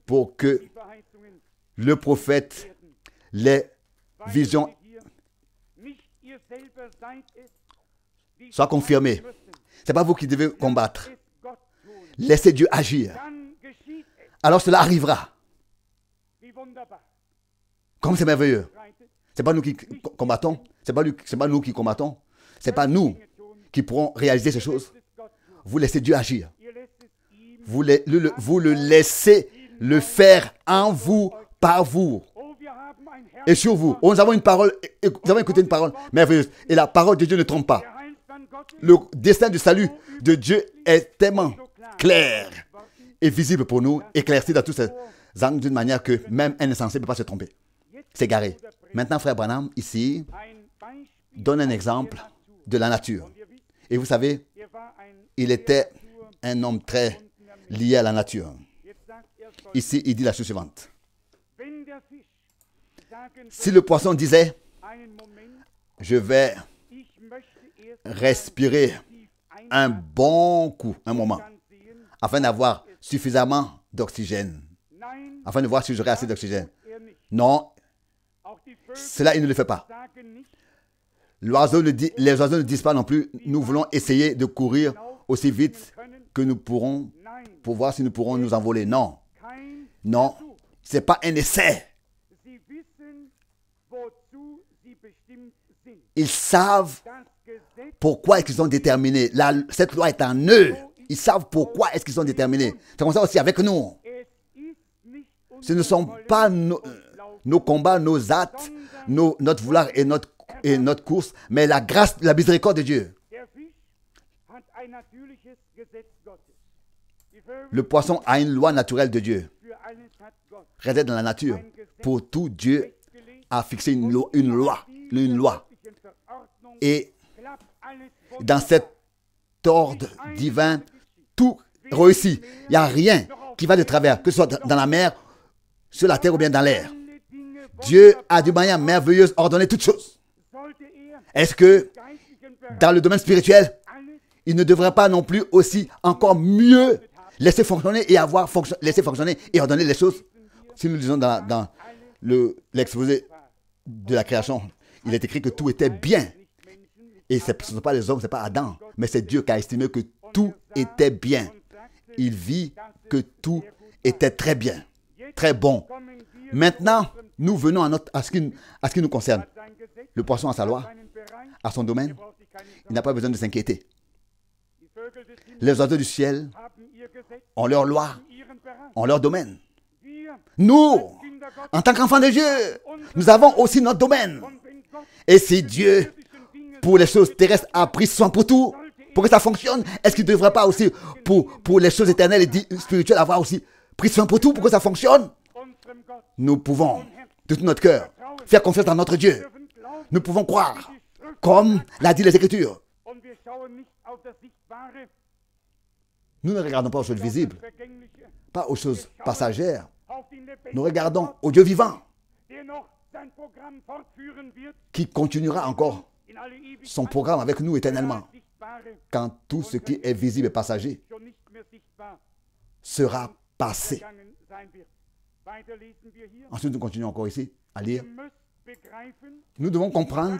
S1: pour que le prophète, les visions soient confirmées. Ce n'est pas vous qui devez combattre. Laissez Dieu agir. Alors cela arrivera. Comme c'est merveilleux. Ce n'est pas nous qui combattons. Ce n'est pas nous qui combattons. Ce n'est pas nous qui pourrons réaliser ces choses. Vous laissez Dieu agir. Vous le laissez le faire en vous, par vous et sur vous. Nous avons une parole, nous avons écouté une parole merveilleuse. Et la parole de Dieu ne trompe pas. Le destin du salut de Dieu est tellement clair et visible pour nous, éclairci dans tous ces angles d'une manière que même un insensé ne peut pas se tromper. C'est égaré. Maintenant, frère Branham, ici, donne un exemple de la nature. Et vous savez, il était un homme très lié à la nature. Ici, il dit la chose suivante. Si le poisson disait, je vais respirer un bon coup, un moment, afin d'avoir suffisamment d'oxygène, afin de voir si j'aurai assez d'oxygène. Non, cela, il ne le fait pas. Les oiseaux ne disent pas non plus, nous voulons essayer de courir aussi vite que nous pourrons pour voir si nous pourrons nous envoler. Non, non, ce n'est pas un essai. Ils savent pourquoi est-ce qu'ils sont déterminés. Cette loi est en eux. Ils savent pourquoi est-ce qu'ils sont déterminés. C'est comme ça aussi avec nous. Ce ne sont pas nos combats, nos actes, notre vouloir et notre course, mais la grâce, la miséricorde de Dieu. Le poisson a une loi naturelle de Dieu. Réside dans la nature. Pour tout, Dieu a fixé une loi. Et dans cet ordre divin, tout réussit. Il n'y a rien qui va de travers, que ce soit dans la mer, sur la terre ou bien dans l'air. Dieu a d'une manière merveilleuse ordonné toutes choses. Est-ce que dans le domaine spirituel, il ne devrait pas non plus aussi encore mieux laisser fonctionner et laisser fonctionner et ordonner les choses? Si nous lisons dans l'exposé de la création, il est écrit que tout était bien. Et ce ne sont pas les hommes, ce n'est pas Adam, mais c'est Dieu qui a estimé que tout était bien. Il vit que tout était très bien, très bon. Maintenant, nous venons à ce qui nous concerne. Le poisson a sa loi, a son domaine. Il n'a pas besoin de s'inquiéter. Les oiseaux du ciel ont leur loi, ont leur domaine. Nous, en tant qu'enfants de Dieu, nous avons aussi notre domaine. Et si Dieu, pour les choses terrestres, a pris soin pour tout, pour que ça fonctionne, est-ce qu'il ne devrait pas aussi, pour les choses éternelles et spirituelles, avoir aussi pris soin pour tout, pour que ça fonctionne? Nous pouvons, de tout notre cœur, faire confiance dans notre Dieu. Nous pouvons croire, comme l'a dit les Écritures. Nous ne regardons pas aux choses visibles, pas aux choses passagères. Nous regardons au Dieu vivant, qui continuera encore son programme avec nous éternellement, quand tout ce qui est visible et passager sera passé. Ensuite, nous continuons encore ici à lire. Nous devons comprendre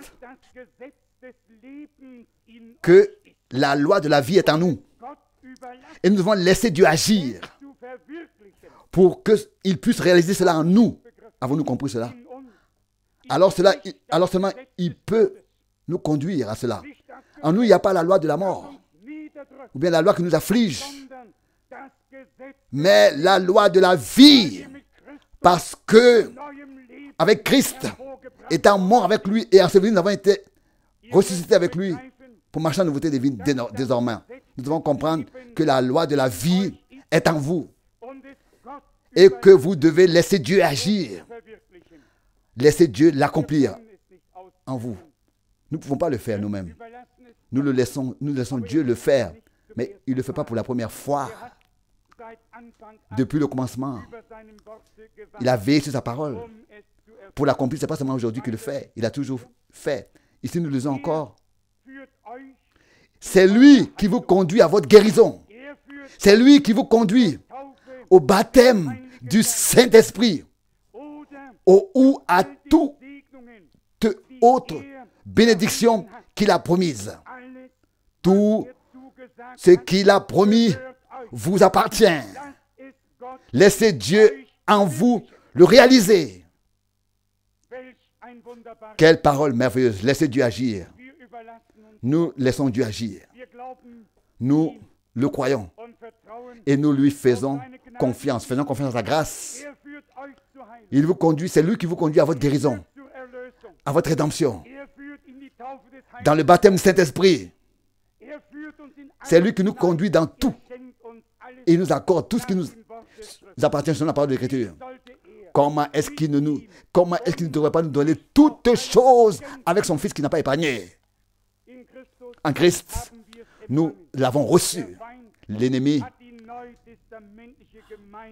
S1: que la loi de la vie est en nous. Et nous devons laisser Dieu agir pour qu'il puisse réaliser cela en nous. Avons-nous compris cela? Alors seulement il peut nous conduire à cela. En nous, il n'y a pas la loi de la mort, ou bien la loi qui nous afflige, mais la loi de la vie, parce que avec Christ, étant mort avec lui et enseveli, nous avons été ressuscités avec lui pour marcher en nouveauté des vies désormais. Nous devons comprendre que la loi de la vie est en vous et que vous devez laisser Dieu agir, laisser Dieu l'accomplir en vous. Nous ne pouvons pas le faire nous-mêmes. Nous laissons Dieu le faire, mais il ne le fait pas pour la première fois. Depuis le commencement, il a veillé sur sa parole. Pour l'accomplir, ce n'est pas seulement aujourd'hui qu'il le fait. Il a toujours fait. Ici, nous le lisons encore. C'est lui qui vous conduit à votre guérison. C'est lui qui vous conduit au baptême du Saint-Esprit ou à toute autre bénédiction qu'il a promise. Tout ce qu'il a promis vous appartient. Laissez Dieu en vous le réaliser. Quelle parole merveilleuse. Laissez Dieu agir. Nous laissons Dieu agir. Nous le croyons. Et nous lui faisons confiance. Faisons confiance à sa grâce. Il vous conduit, c'est lui qui vous conduit à votre guérison, à votre rédemption. Dans le baptême du Saint-Esprit. C'est lui qui nous conduit dans tout. Et il nous accorde tout ce qui nous appartient selon la parole de l'Écriture. Comment est-ce qu'il ne devrait pas nous donner toutes choses avec son Fils qui n'a pas épargné? En Christ, nous l'avons reçu. L'ennemi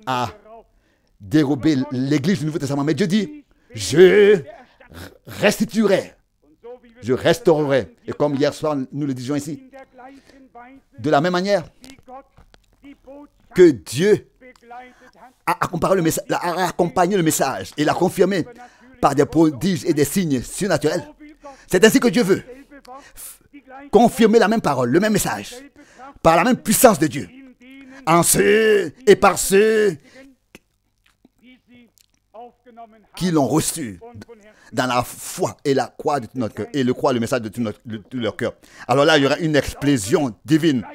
S1: a dérobé l'Église du Nouveau Testament. Mais Dieu dit, je restituerai. Je restaurerai. Et comme hier soir, nous le disions ici, de la même manière que Dieu a accompagné le message et l'a confirmé par des prodiges et des signes surnaturels. C'est ainsi que Dieu veut confirmer la même parole, le même message, par la même puissance de Dieu, en ceux et par ceux qui l'ont reçu dans la foi et la croix de tout notre cœur, et le croix, le message de tout leur cœur. Alors là, il y aura une explosion divine.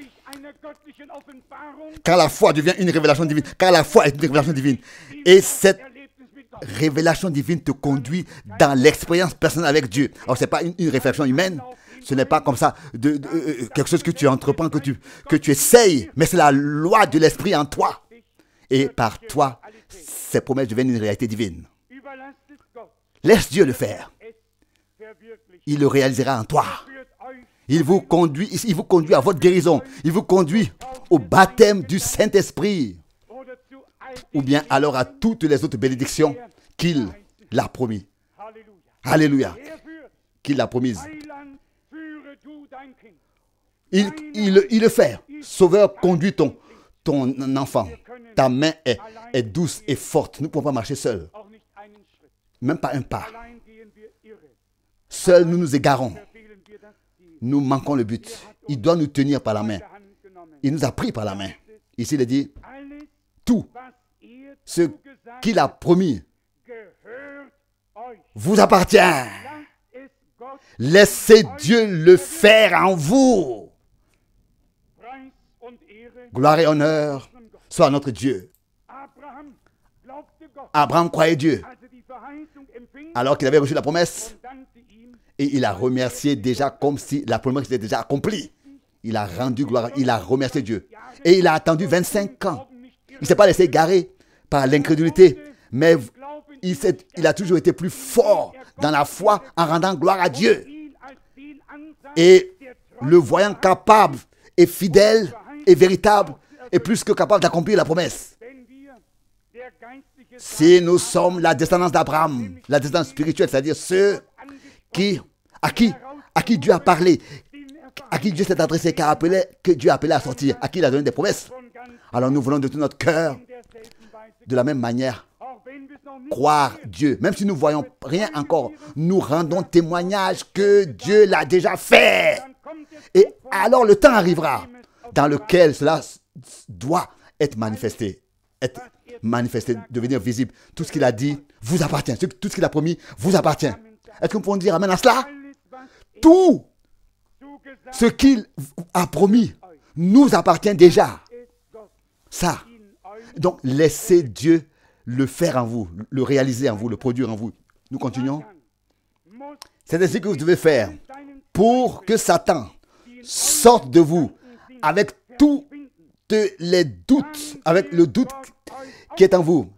S1: Car la foi devient une révélation divine. Car la foi est une révélation divine. Et cette révélation divine te conduit dans l'expérience personnelle avec Dieu. Alors, ce n'est pas une réflexion humaine. Ce n'est pas comme ça quelque chose que tu entreprends, que tu essayes. Mais c'est la loi de l'esprit en toi. Et par toi, ces promesses deviennent une réalité divine. Laisse Dieu le faire. Il le réalisera en toi. Il vous conduit à votre guérison. Il vous conduit au baptême du Saint-Esprit. Ou bien alors à toutes les autres bénédictions qu'il l'a promis. Alléluia. Qu'il l'a promise. Il le fait. Sauveur, conduis ton enfant. Ta main est douce et forte. Nous ne pouvons pas marcher seuls. Même pas un pas. Seuls, nous nous égarons. Nous manquons le but. Il doit nous tenir par la main. Il nous a pris par la main. Ici, il est dit, tout ce qu'il a promis vous appartient. Laissez Dieu le faire en vous. Gloire et honneur soit à notre Dieu. Abraham croyait Dieu alors qu'il avait reçu la promesse. Et il a remercié déjà comme si la promesse était déjà accomplie. Il a rendu gloire, il a remercié Dieu. Et il a attendu 25 ans. Il ne s'est pas laissé égarer par l'incrédulité. Mais il a toujours été plus fort dans la foi en rendant gloire à Dieu. Et le voyant capable et fidèle et véritable et plus que capable d'accomplir la promesse. Si nous sommes la descendance d'Abraham, la descendance spirituelle, c'est-à-dire ceux à qui Dieu a parlé, à qui Dieu s'est adressé, que Dieu a appelé à sortir, à qui il a donné des promesses. Alors nous voulons de tout notre cœur, de la même manière, croire Dieu. Même si nous ne voyons rien encore, nous rendons témoignage que Dieu l'a déjà fait. Et alors le temps arrivera dans lequel cela doit être manifesté, devenir visible. Tout ce qu'il a dit vous appartient. Tout ce qu'il a promis vous appartient. Est-ce que nous pouvons dire amen à cela? Tout ce qu'il a promis nous appartient déjà. Ça. Donc, laissez Dieu le faire en vous, le réaliser en vous, le produire en vous. Nous continuons. C'est ainsi que vous devez faire pour que Satan sorte de vous avec tous les doutes, avec le doute qui est en vous.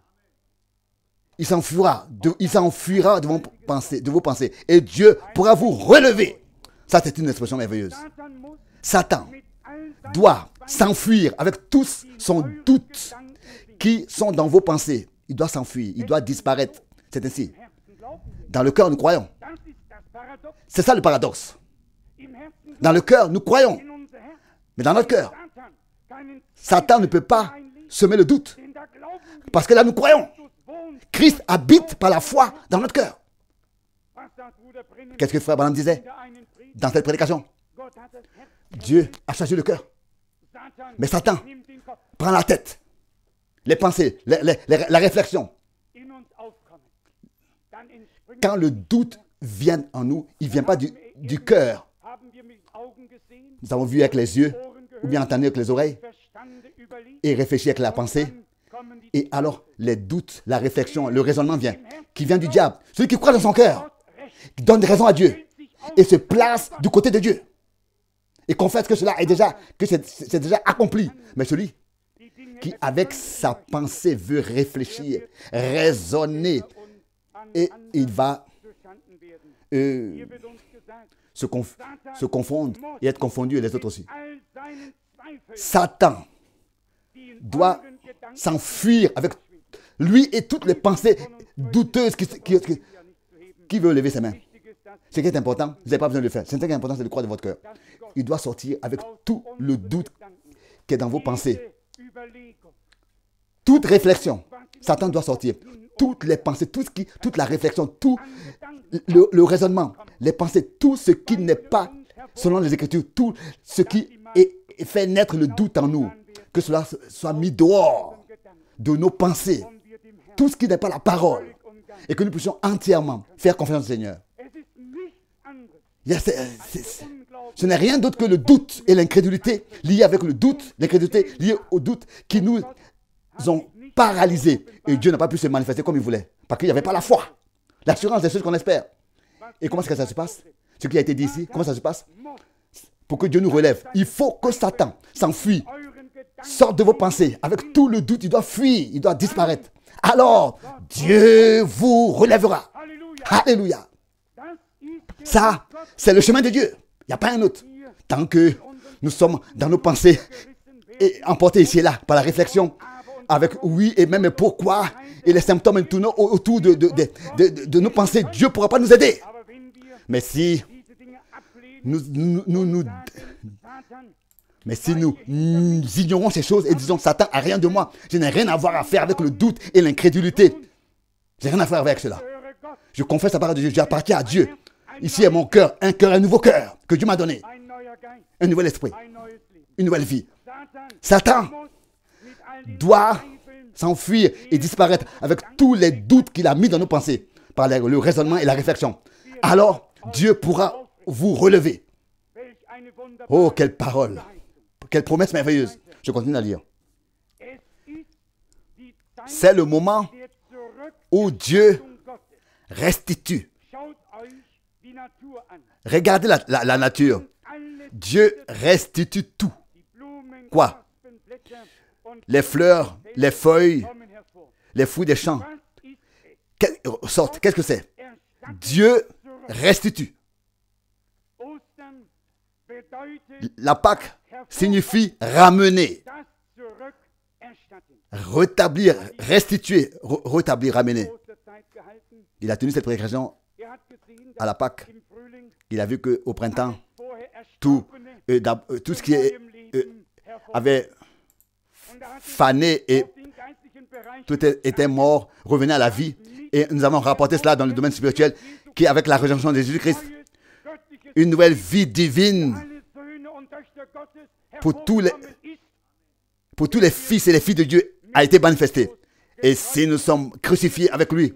S1: Il s'enfuira de vos pensées. Et Dieu pourra vous relever. Ça, c'est une expression merveilleuse. Satan doit s'enfuir avec tous son doute qui sont dans vos pensées. Il doit s'enfuir, il doit disparaître. C'est ainsi. Dans le cœur, nous croyons. C'est ça le paradoxe. Dans le cœur, nous croyons. Mais dans notre cœur, Satan ne peut pas semer le doute. Parce que là, nous croyons. Christ habite par la foi dans notre cœur. Qu'est-ce que frère Branham disait dans cette prédication? Dieu a chargé le cœur. Mais Satan prend la tête, les pensées, la réflexion. Quand le doute vient en nous, il ne vient pas du cœur. Nous avons vu avec les yeux, ou bien entendu avec les oreilles, et réfléchi avec la pensée. Et alors, les doutes, la réflexion, le raisonnement vient, qui vient du diable. Celui qui croit dans son cœur, qui donne des raisons à Dieu, et se place du côté de Dieu. Et confesse que cela est déjà, c'est déjà accompli. Mais celui qui, avec sa pensée, veut réfléchir, raisonner, et il va se confondre et être confondu, et les autres aussi. Satan doit s'enfuir avec lui et toutes les pensées douteuses qui veut lever ses mains. Ce qui est important, vous n'avez pas besoin de le faire. Ce qui est important, c'est de croire de votre cœur. Il doit sortir avec tout le doute qui est dans vos pensées. Toute réflexion, Satan doit sortir. Toutes les pensées, toute la réflexion, tout le raisonnement, les pensées, tout ce qui n'est pas selon les Écritures, tout ce qui fait naître le doute en nous, que cela soit mis dehors de nos pensées, tout ce qui n'est pas la parole, et que nous puissions entièrement faire confiance au Seigneur. Ce n'est rien d'autre que le doute et l'incrédulité liés avec le doute, l'incrédulité liée au doute qui nous ont paralysés. Et Dieu n'a pas pu se manifester comme il voulait. Parce qu'il n'y avait pas la foi. L'assurance des choses qu'on espère. Et comment est-ce que ça se passe? Ce qui a été dit ici, comment ça se passe? Pour que Dieu nous relève, il faut que Satan s'enfuit. Sorte de vos pensées. Avec tout le doute, il doit fuir, il doit disparaître. Alors, Dieu vous relèvera. Alléluia. Ça, c'est le chemin de Dieu. Il n'y a pas un autre. Tant que nous sommes dans nos pensées et emportés ici et là par la réflexion, avec oui et même pourquoi, et les symptômes tournant autour de nos pensées, Dieu ne pourra pas nous aider. Mais si nous ignorons ces choses et disons, Satan n'a rien de moi, je n'ai rien à voir à faire avec le doute et l'incrédulité. Je n'ai rien à faire avec cela. Je confesse la parole de Dieu, j'appartiens à Dieu. Ici est mon cœur, un nouveau cœur que Dieu m'a donné. Un nouvel esprit, une nouvelle vie. Satan doit s'enfuir et disparaître avec tous les doutes qu'il a mis dans nos pensées par le raisonnement et la réflexion. Alors, Dieu pourra vous relever. Oh, quelle parole! Quelle promesse merveilleuse! Je continue à lire. C'est le moment où Dieu restitue. Regardez la nature. Dieu restitue tout. Quoi? Les fleurs, les feuilles, les fruits des champs. Qu'est-ce que c'est? Dieu restitue. La Pâque signifie ramener, rétablir, restituer, rétablir, ramener. Il a tenu cette prédication à la Pâque. Il a vu qu'au printemps, tout ce qui avait fané et tout était mort, revenait à la vie. Et nous avons rapporté cela dans le domaine spirituel, qui avec la résurrection de Jésus-Christ, une nouvelle vie divine pour tous les fils et les filles de Dieu a été manifestée. Et si nous sommes crucifiés avec lui,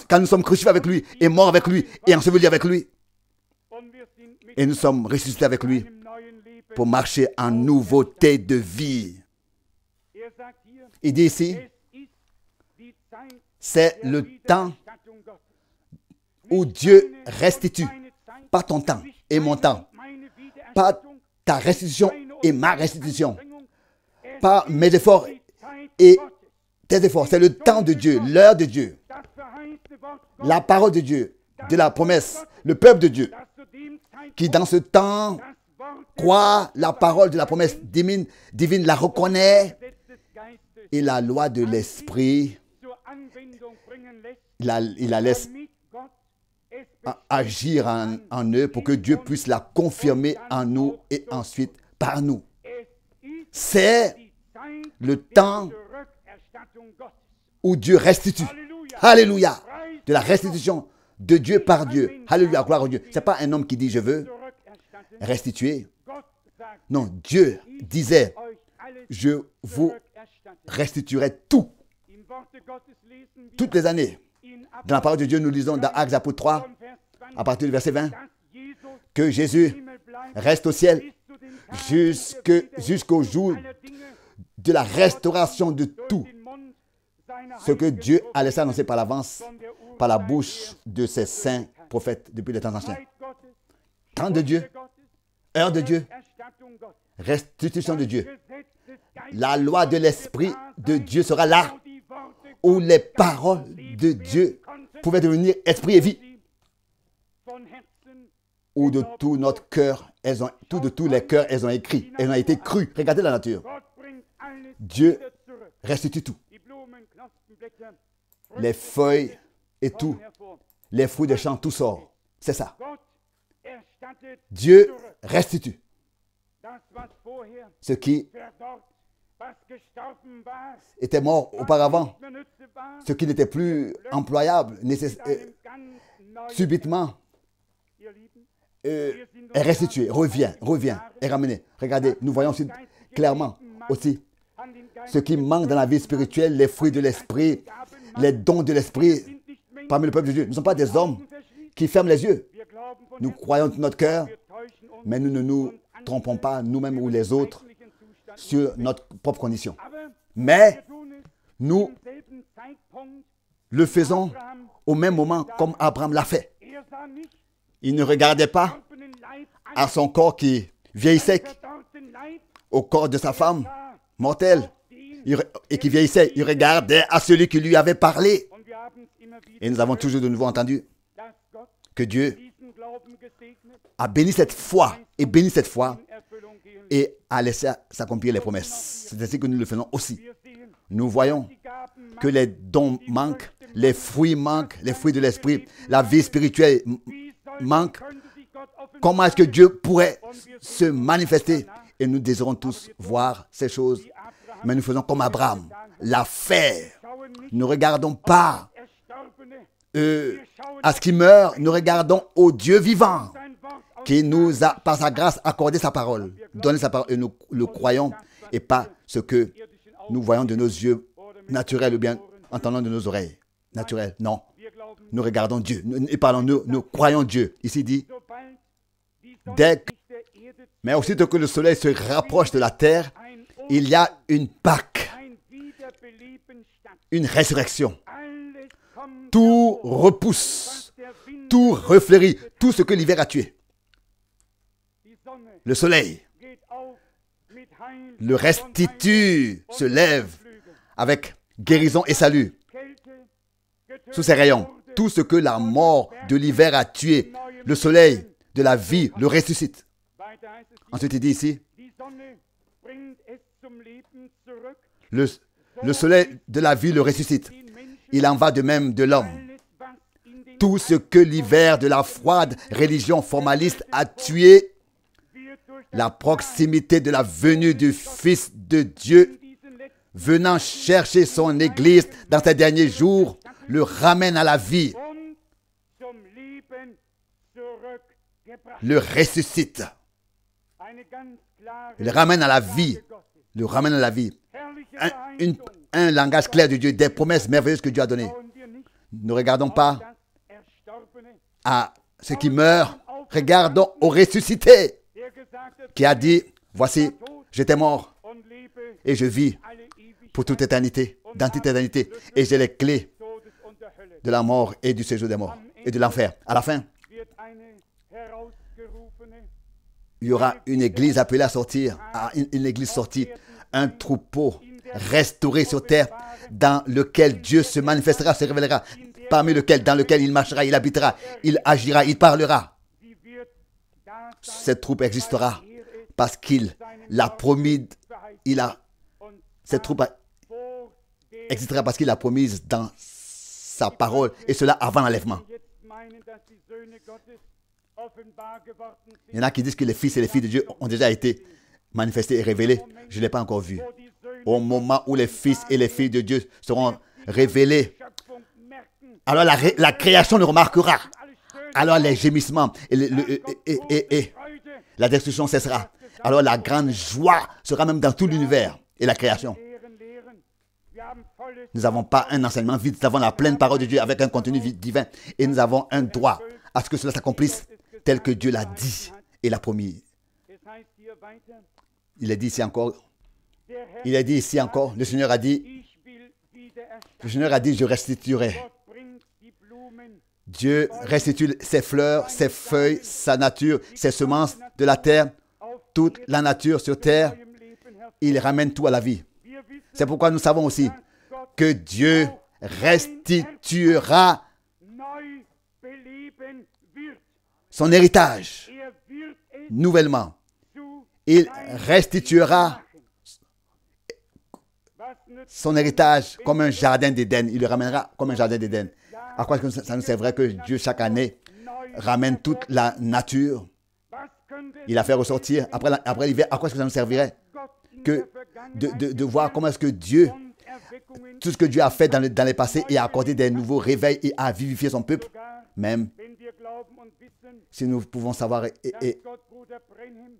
S1: quand nous sommes crucifiés avec lui, et morts avec lui, et ensevelis avec lui, et nous sommes ressuscités avec lui pour marcher en nouveauté de vie. Il dit ici, c'est le temps où Dieu restitue, pas ton temps et mon temps, pas ta restitution et ma restitution, pas mes efforts et tes efforts. C'est le temps de Dieu, l'heure de Dieu, la parole de Dieu, de la promesse, le peuple de Dieu, qui dans ce temps croit la parole de la promesse divine, la reconnaît, et la loi de l'esprit, il la laisse agir en eux pour que Dieu puisse la confirmer en nous et ensuite par nous. C'est le temps où Dieu restitue. Alléluia. De la restitution de Dieu par Dieu. Alléluia, gloire à Dieu. Ce n'est pas un homme qui dit je veux restituer. Non, Dieu disait je vous restituerai tout. Toutes les années. Dans la parole de Dieu, nous lisons dans Actes chapitre 3, à partir du verset 20, que Jésus reste au ciel jusqu'au jour de la restauration de tout. Ce que Dieu a laissé annoncer par l'avance, par la bouche de ses saints prophètes depuis les temps anciens. Temps de Dieu, heure de Dieu, restitution de Dieu. La loi de l'Esprit de Dieu sera là, où les paroles de Dieu pouvaient devenir esprit et vie. Où de tout notre cœur, de tous les cœurs, elles ont écrit, elles ont été crues. Regardez la nature. Dieu restitue tout. Les feuilles et tout, les fruits des champs, tout sort. C'est ça. Dieu restitue. Ce qui était mort auparavant, ce qui n'était plus employable, subitement, est restitué, revient, est ramené. Regardez, nous voyons aussi clairement aussi ce qui manque dans la vie spirituelle, les fruits de l'esprit, les dons de l'esprit parmi le peuple de Dieu. Nous ne sommes pas des hommes qui ferment les yeux. Nous croyons de notre cœur, mais nous ne nous trompons pas, nous-mêmes ou les autres, sur notre propre condition. Mais nous le faisons au même moment comme Abraham l'a fait. Il ne regardait pas à son corps qui vieillissait, au corps de sa femme mortelle et qui vieillissait. Il regardait à celui qui lui avait parlé. Et nous avons toujours de nouveau entendu que Dieu a béni cette foi et a laissé s'accomplir les promesses. C'est ainsi que nous le faisons aussi. Nous voyons que les dons manquent, les fruits manquent, les fruits de l'esprit, la vie spirituelle manque. Comment est-ce que Dieu pourrait se manifester? Et nous désirons tous voir ces choses. Mais nous faisons comme Abraham, la faire. Nous ne regardons pas à ce qui meurt, nous regardons au Dieu vivant qui nous a, par sa grâce, accordé sa parole, donné sa parole, et nous le croyons, et pas ce que nous voyons de nos yeux naturels ou bien entendons de nos oreilles naturelles. Non, nous regardons Dieu, nous croyons Dieu. Ici dit, mais aussitôt que le soleil se rapproche de la terre, il y a une Pâque, une résurrection. Tout repousse, tout refleurit, tout ce que l'hiver a tué. Le soleil le restitue, se lève avec guérison et salut. Sous ses rayons, tout ce que la mort de l'hiver a tué, le soleil de la vie le ressuscite. Ensuite, il dit ici, le soleil de la vie le ressuscite. Il en va de même de l'homme. Tout ce que l'hiver de la froide religion formaliste a tué, la proximité de la venue du Fils de Dieu, venant chercher son Église dans ces derniers jours, le ramène à la vie, le ressuscite, le ramène à la vie, le ramène à la vie. Un langage clair de Dieu, des promesses merveilleuses que Dieu a données. Ne regardons pas à ce qui meurt, regardons au ressuscité qui a dit, voici, j'étais mort et je vis pour toute éternité, dans toute éternité, et j'ai les clés de la mort et du séjour des morts et de l'enfer. À la fin, il y aura une église appelée à sortir, une église sortie, un troupeau restauré sur terre, dans lequel Dieu se manifestera, se révélera, dans lequel il marchera, il habitera, il agira, il parlera. Cette troupe existera parce qu'il l'a promis, cette troupe existera parce qu'il l'a promise dans sa parole, et cela avant l'enlèvement. Il y en a qui disent que les fils et les filles de Dieu ont déjà été manifestés et révélés. Je ne l'ai pas encore vu. Au moment où les fils et les filles de Dieu seront révélés, alors la création le remarquera. Alors les gémissements et la destruction cessera. Alors la grande joie sera même dans tout l'univers et la création. Nous n'avons pas un enseignement vide, nous avons la pleine parole de Dieu avec un contenu divin. Et nous avons un droit à ce que cela s'accomplisse tel que Dieu l'a dit et l'a promis. Il est dit ici encore, le Seigneur a dit, je restituerai. Dieu restitue ses fleurs, ses feuilles, sa nature, ses semences de la terre, toute la nature sur terre. Il ramène tout à la vie. C'est pourquoi nous savons aussi que Dieu restituera son héritage nouvellement. Il restituera son héritage comme un jardin d'Éden. Il le ramènera comme un jardin d'Éden. À quoi ça nous servirait que Dieu, chaque année, ramène toute la nature? Il a fait ressortir, après l'hiver, à quoi est-ce que ça nous servirait que de voir comment est-ce que Dieu, tout ce que Dieu a fait dans les passés, et a accordé des nouveaux réveils et a vivifié son peuple, même si nous pouvons savoir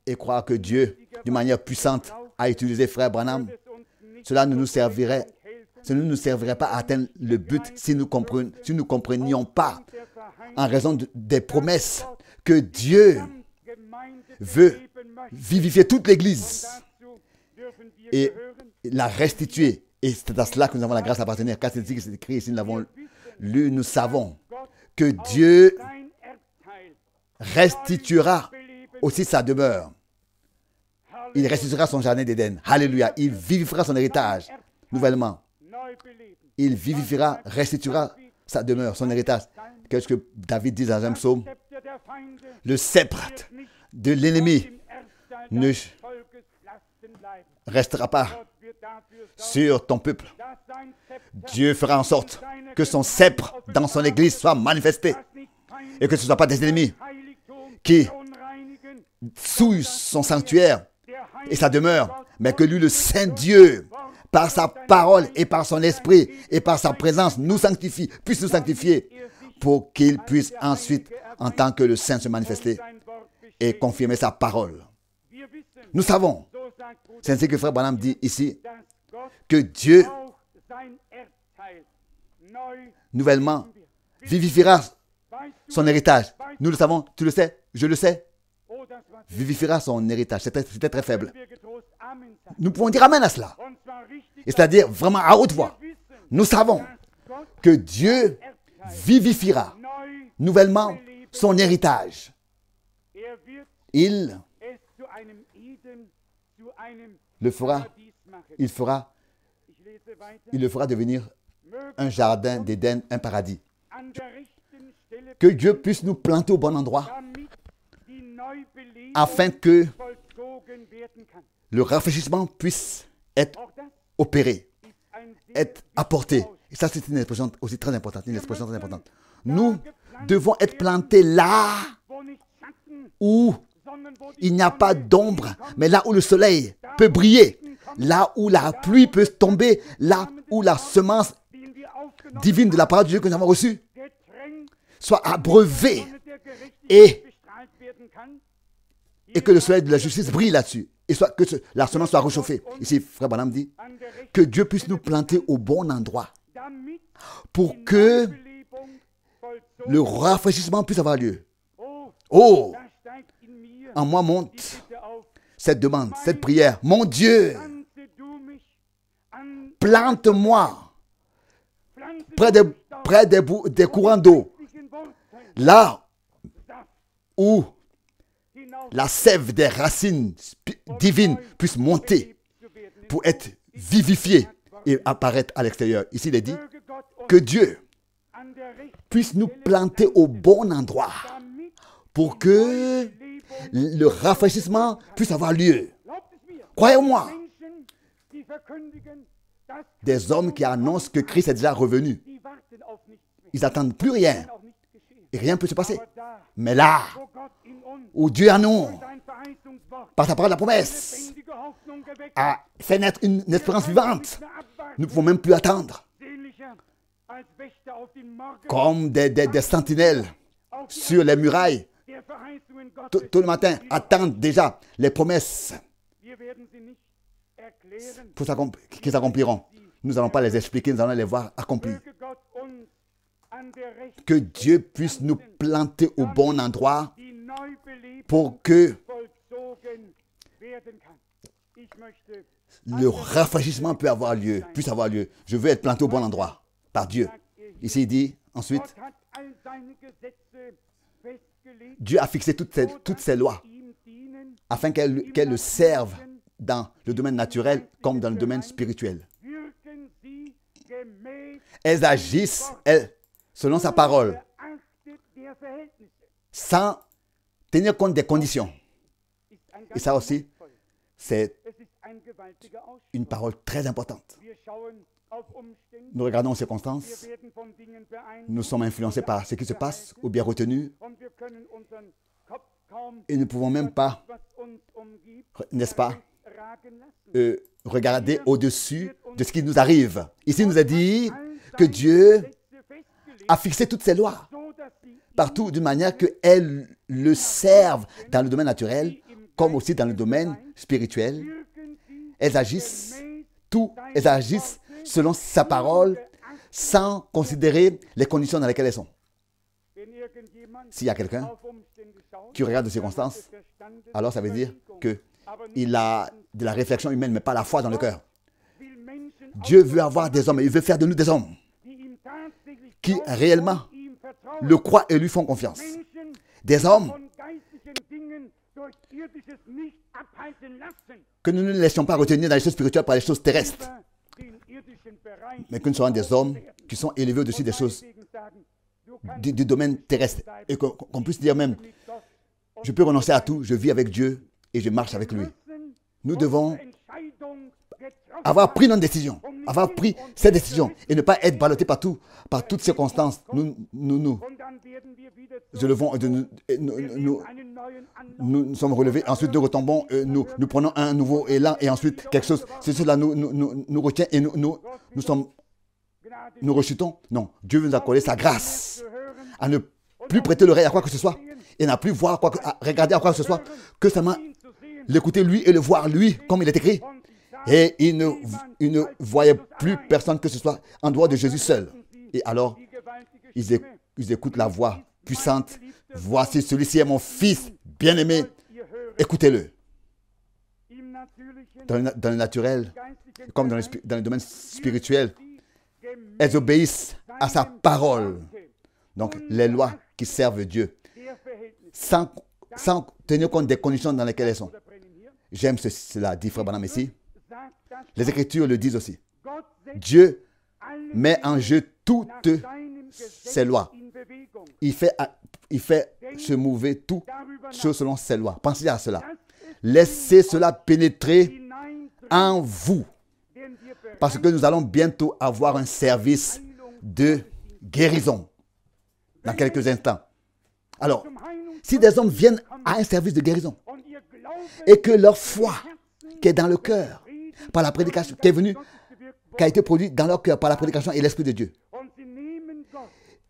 S1: et croire que Dieu, d'une manière puissante, a utilisé Frère Branham, cela ne nous servirait pas à atteindre le but si nous ne comprenions pas, en raison des promesses, que Dieu veut vivifier toute l'Église et la restituer. Et c'est à cela que nous avons la grâce d'appartenir. Car c'est écrit ici, nous l'avons Lui, nous savons que Dieu restituera aussi sa demeure. Il restituera son jardin d'Éden. Alléluia. Il vivifiera son héritage nouvellement. Il vivifiera, restituera sa demeure, son héritage. Qu'est-ce que David dit dans un psaume? Le sceptre de l'ennemi ne restera pas sur ton peuple. Dieu fera en sorte que son sceptre dans son église soit manifesté et que ce ne soit pas des ennemis qui souillent son sanctuaire et sa demeure, mais que lui, le Saint Dieu, par sa parole et par son esprit et par sa présence, nous sanctifie, puisse nous sanctifier pour qu'il puisse ensuite, en tant que le Saint, se manifester et confirmer sa parole. Nous savons, c'est ainsi que Frère Branham dit ici, que Dieu nouvellement vivifiera son héritage. Nous le savons, tu le sais, je le sais. Vivifiera son héritage. C'était très faible. Nous pouvons dire amen à cela. Et c'est-à-dire vraiment à haute voix. Nous savons que Dieu vivifiera nouvellement son héritage. Il le fera devenir un jardin d'Éden, un paradis. Que Dieu puisse nous planter au bon endroit afin que le rafraîchissement puisse être opéré, être apporté. Et ça, c'est une expression aussi très importante, Nous devons être plantés là où il n'y a pas d'ombre, mais là où le soleil peut briller, là où la pluie peut tomber, là où la semence divine de la parole de Dieu que nous avons reçue soit abreuvée et que le soleil de la justice brille là-dessus et que la semence soit réchauffée. Ici, Frère Branham dit que Dieu puisse nous planter au bon endroit pour que le rafraîchissement puisse avoir lieu. Oh, en moi monte cette demande, cette prière. Mon Dieu, plante-moi près des courants d'eau, là où la sève des racines divines puisse monter pour être vivifiée et apparaître à l'extérieur. Ici, il est dit que Dieu puisse nous planter au bon endroit pour que le rafraîchissement puisse avoir lieu. Croyez-moi, des hommes qui annoncent que Christ est déjà revenu, ils n'attendent plus rien et rien ne peut se passer. Mais là où Dieu en nous, par sa parole de la promesse, a fait naître une espérance vivante, nous ne pouvons même plus attendre. Comme des sentinelles sur les murailles, tout le matin, attendent déjà les promesses qui s'accompliront. Nous n'allons pas les expliquer, nous allons les voir accomplies. Que Dieu puisse nous planter au bon endroit pour que le rafraîchissement puisse avoir lieu. Je veux être planté au bon endroit par Dieu. Ici, il dit ensuite, Dieu a fixé toutes ces lois afin qu'elles le servent dans le domaine naturel comme dans le domaine spirituel. Elles agissent selon sa parole, sans tenir compte des conditions. Et ça aussi, c'est une parole très importante. Nous regardons les circonstances, nous sommes influencés par ce qui se passe ou bien retenus, et nous ne pouvons même pas, n'est-ce pas, regarder au-dessus de ce qui nous arrive. Ici, il nous a dit que Dieu a fixé toutes ces lois partout d'une manière qu'elles le servent dans le domaine naturel comme aussi dans le domaine spirituel. Elles agissent selon sa parole sans considérer les conditions dans lesquelles elles sont. S'il y a quelqu'un qui regarde les circonstances, alors ça veut dire qu'il a de la réflexion humaine mais pas la foi dans le cœur. Dieu veut avoir des hommes, il veut faire de nous des hommes qui réellement le croient et lui font confiance. Des hommes que nous ne laissions pas retenir dans les choses spirituelles par les choses terrestres, mais que nous soyons des hommes qui sont élevés au-dessus des choses du domaine terrestre. Et qu'on puisse dire même, je peux renoncer à tout, je vis avec Dieu et je marche avec lui. Nous devons avoir pris notre décision, avoir pris cette décision et ne pas être ballotté partout, par toutes circonstances. Nous sommes relevés, ensuite nous retombons, nous prenons un nouveau élan et ensuite quelque chose, cela nous retient et nous rechutons. Non, Dieu veut nous accorder sa grâce à ne plus prêter l'oreille à quoi que ce soit et n'a plus voir regarder à quoi que ce soit, que seulement l'écouter lui et le voir lui, comme il est écrit. Et il ne voyait plus personne que ce soit en dehors de Jésus seul. Et alors, ils écoutent la voix puissante. Voici, celui-ci est mon fils bien-aimé. Écoutez-le. Dans le naturel, comme dans le domaine spirituel, elles obéissent à sa parole. Donc, les lois qui servent Dieu, sans tenir compte des conditions dans lesquelles elles sont. J'aime cela, dit Frère Branham ici. Les Écritures le disent aussi. Dieu met en jeu toutes ses lois. Il fait se mouver tout chose selon ses lois. Pensez à cela. Laissez cela pénétrer en vous. Parce que nous allons bientôt avoir un service de guérison dans quelques instants. Alors, si des hommes viennent à un service de guérison et que leur foi qui est dans le cœur, par la prédication, qui a été produite dans leur cœur par la prédication et l'Esprit de Dieu,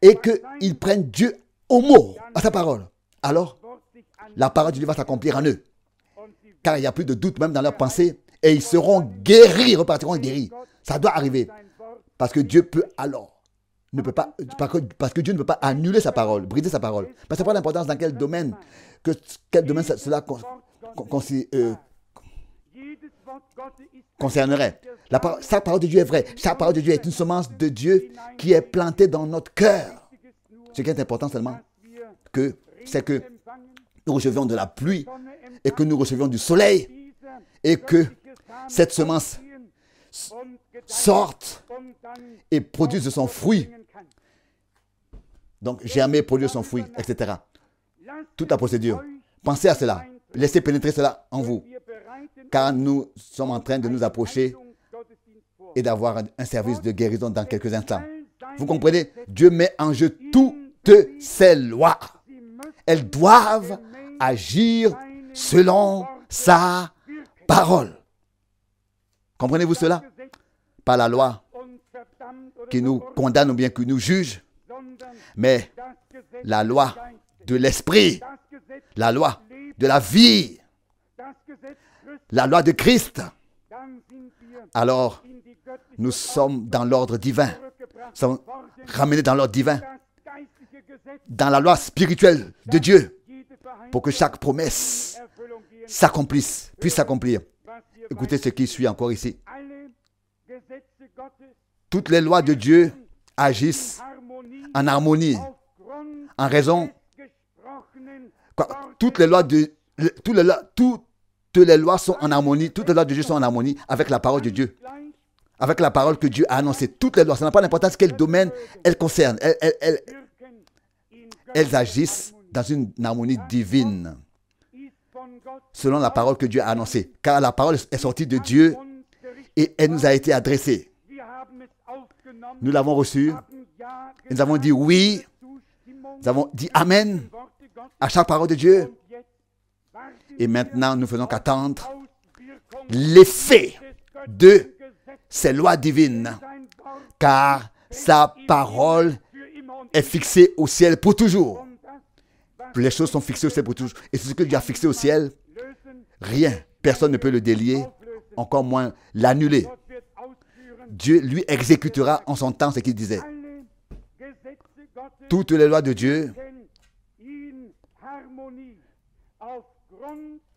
S1: et qu'ils prennent Dieu au mot, à sa parole, alors la parole de Dieu va s'accomplir en eux. Car il n'y a plus de doute même dans leur pensée, et ils seront guéris, repartiront guéris. Ça doit arriver. Parce que Dieu peut alors, parce que Dieu ne peut pas annuler sa parole, briser sa parole. Mais c'est pas l'importance dans quel domaine, cela concernerait. Sa parole de Dieu est vraie. Sa parole de Dieu est une semence de Dieu qui est plantée dans notre cœur. Ce qui est important seulement, c'est que nous recevions de la pluie et que nous recevions du soleil et que cette semence sorte et produise son fruit. Donc, germer, produire son fruit, etc. Toute la procédure. Pensez à cela. Laissez pénétrer cela en vous. Car nous sommes en train de nous approcher et d'avoir un service de guérison dans quelques instants. Vous comprenez? Dieu met en jeu toutes ses lois. Elles doivent agir selon sa parole. Comprenez-vous cela? Pas la loi qui nous condamne ou bien qui nous juge, mais la loi de l'esprit, la loi de la vie, la loi de Christ. Alors, nous sommes dans l'ordre divin. Nous sommes ramenés dans l'ordre divin, dans la loi spirituelle de Dieu, pour que chaque promesse s'accomplisse, puisse s'accomplir. Écoutez ce qui suit encore ici. Toutes les lois de Dieu agissent en harmonie, en raison. Toutes les lois sont en harmonie, toutes les lois de Dieu sont en harmonie avec la parole de Dieu, avec la parole que Dieu a annoncée. Toutes les lois, ça n'a pas d'importance quel domaine elles concernent. Elles agissent dans une harmonie divine, selon la parole que Dieu a annoncée. Car la parole est sortie de Dieu et elle nous a été adressée. Nous l'avons reçue. Nous avons dit oui. Nous avons dit amen à chaque parole de Dieu. Et maintenant, nous faisons qu'attendre l'effet de ces lois divines. Car sa parole est fixée au ciel pour toujours. Les choses sont fixées au ciel pour toujours. Et c'est ce que Dieu a fixé au ciel. Rien, personne ne peut le délier, encore moins l'annuler. Dieu lui exécutera en son temps ce qu'il disait. Toutes les lois de Dieu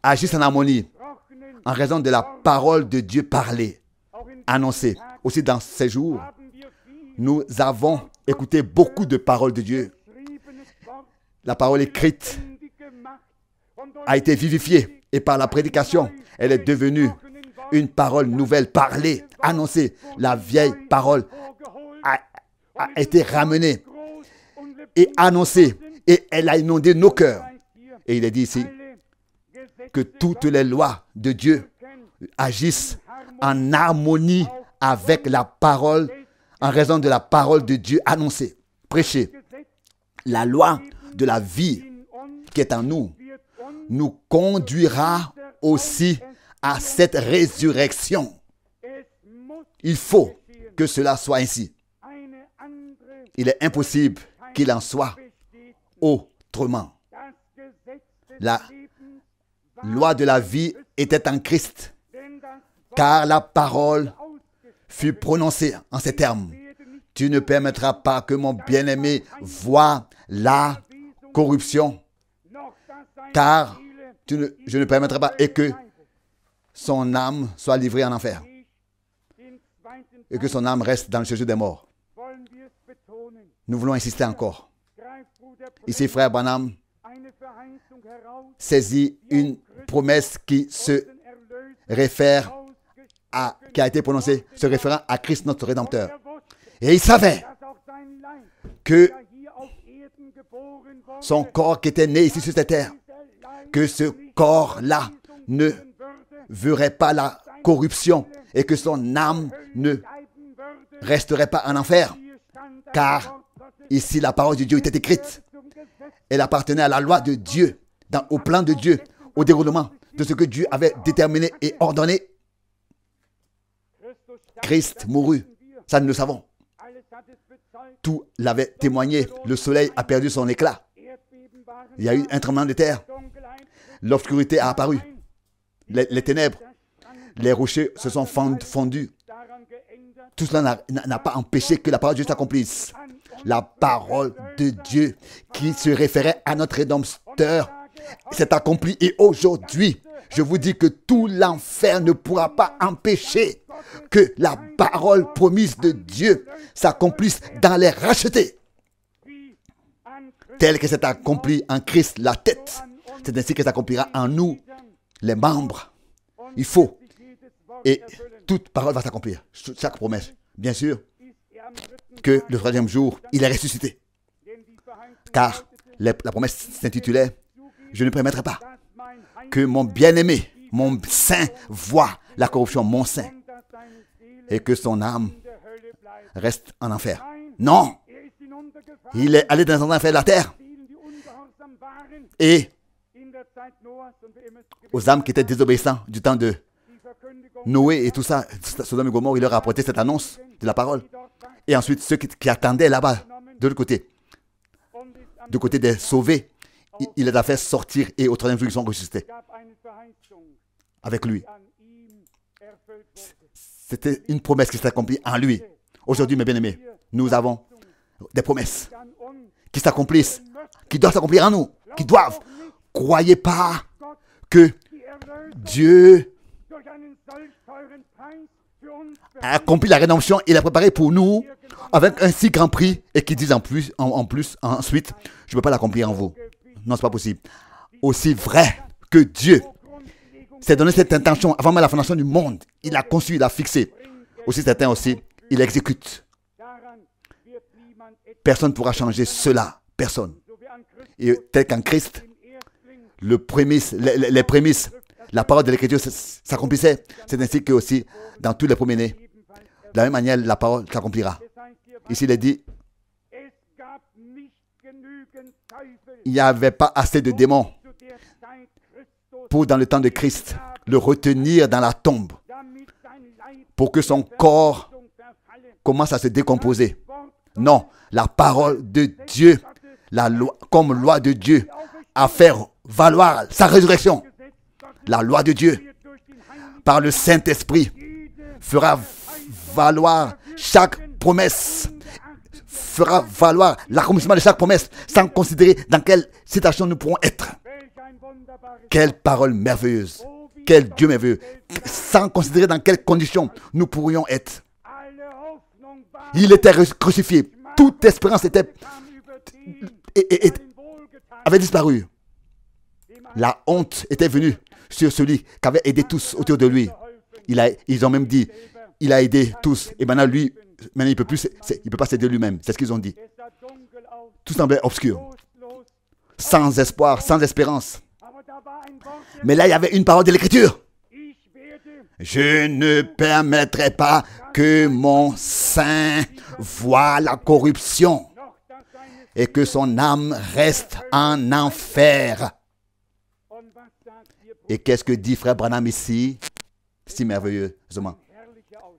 S1: agissent en harmonie en raison de la parole de Dieu parlée, annoncée. Aussi dans ces jours, Nous avons écouté beaucoup de paroles de Dieu. La parole écrite a été vivifiée et par la prédication, elle est devenue une parole nouvelle, parlée, annoncée. La vieille parole a été ramenée et annoncée et elle a inondé nos cœurs. Et il est dit ici que toutes les lois de Dieu agissent en harmonie avec la parole, en raison de la parole de Dieu annoncée, prêchée. La loi de la vie qui est en nous nous conduira aussi à cette résurrection. Il faut que cela soit ainsi. Il est impossible qu'il en soit autrement. La loi de la vie était en Christ, car la parole fut prononcée en ces termes. Tu ne permettras pas que mon bien-aimé voie la corruption, car je ne permettrai pas et que son âme soit livrée en enfer et que son âme reste dans le séjour des morts. Nous voulons insister encore. Ici, frère Branham saisit une promesse qui se réfère à, qui a été prononcée, se référant à Christ notre Rédempteur. Et il savait que son corps qui était né ici sur cette terre, que ce corps-là ne verrait pas la corruption et que son âme ne resterait pas en enfer. Car ici, la parole de Dieu était écrite. Elle appartenait à la loi de Dieu, au plan de Dieu, au déroulement de ce que Dieu avait déterminé et ordonné. Christ mourut, ça nous le savons. Tout l'avait témoigné. Le soleil a perdu son éclat. Il y a eu un tremblement de terre. L'obscurité a apparu. Les ténèbres, les rochers se sont fondus. Tout cela n'a pas empêché que la parole de Dieu s'accomplisse. La parole de Dieu qui se référait à notre Rédempteur s'est accomplie. Et aujourd'hui, je vous dis que tout l'enfer ne pourra pas empêcher que la parole promise de Dieu s'accomplisse dans les rachetés. Tel que c'est accompli en Christ, la tête. C'est ainsi que s'accomplira en nous, les membres. Il faut. Et toute parole va s'accomplir. Chaque promesse. Bien sûr que le troisième jour, il est ressuscité. Car la promesse s'intitulait « Je ne permettrai pas que mon bien-aimé, mon saint, voie la corruption, mon saint, et que son âme reste en enfer. » Non! Il est allé dans un enfer de la terre. Et aux âmes qui étaient désobéissants du temps de Noé et tout ça, Sodome et Gomorrhe, il leur a apporté cette annonce de la parole. Et ensuite, ceux qui attendaient là-bas, de l'autre côté, du côté des sauvés, il les a fait sortir et au troisième jour, ils sont ressuscités avec lui. C'était une promesse qui s'est accomplie en lui. Aujourd'hui, mes bien-aimés, nous avons des promesses qui s'accomplissent, qui doivent s'accomplir en nous, qui doivent. Croyez pas que Dieu a accompli la rédemption et l'a préparé pour nous avec un si grand prix et qui disent ensuite, je ne peux pas l'accomplir en vous. Non, ce n'est pas possible. Aussi vrai que Dieu s'est donné cette intention avant même la fondation du monde, il a conçu, il a fixé. Aussi certain aussi, il exécute. Personne ne pourra changer cela. Personne. Et tel qu'en Christ, les prémices, la parole de l'Écriture s'accomplissait. C'est ainsi que aussi, dans tous les premiers-nés, de la même manière, la parole s'accomplira. Ici, il est dit, il n'y avait pas assez de démons pour, dans le temps de Christ, le retenir dans la tombe, pour que son corps commence à se décomposer. Non, la parole de Dieu, la loi, comme loi de Dieu, à faire valoir sa résurrection. La loi de Dieu, par le Saint-Esprit, fera valoir chaque promesse, fera valoir l'accomplissement de chaque promesse, sans considérer dans quelle situation nous pourrons être. Quelle parole merveilleuse, quel Dieu merveilleux, sans considérer dans quelles conditions nous pourrions être. Il était crucifié. Toute espérance avait disparu. La honte était venue sur celui qui avait aidé tous autour de lui. Ils ont même dit, il a aidé tous. Et maintenant, lui, il ne peut pas s'aider lui-même. C'est ce qu'ils ont dit. Tout semblait obscur. Sans espoir, sans espérance. Mais là, il y avait une parole de l'Écriture. Je ne permettrai pas que mon sein voie la corruption et que son âme reste en enfer. Et qu'est-ce que dit frère Branham ici? Si merveilleusement.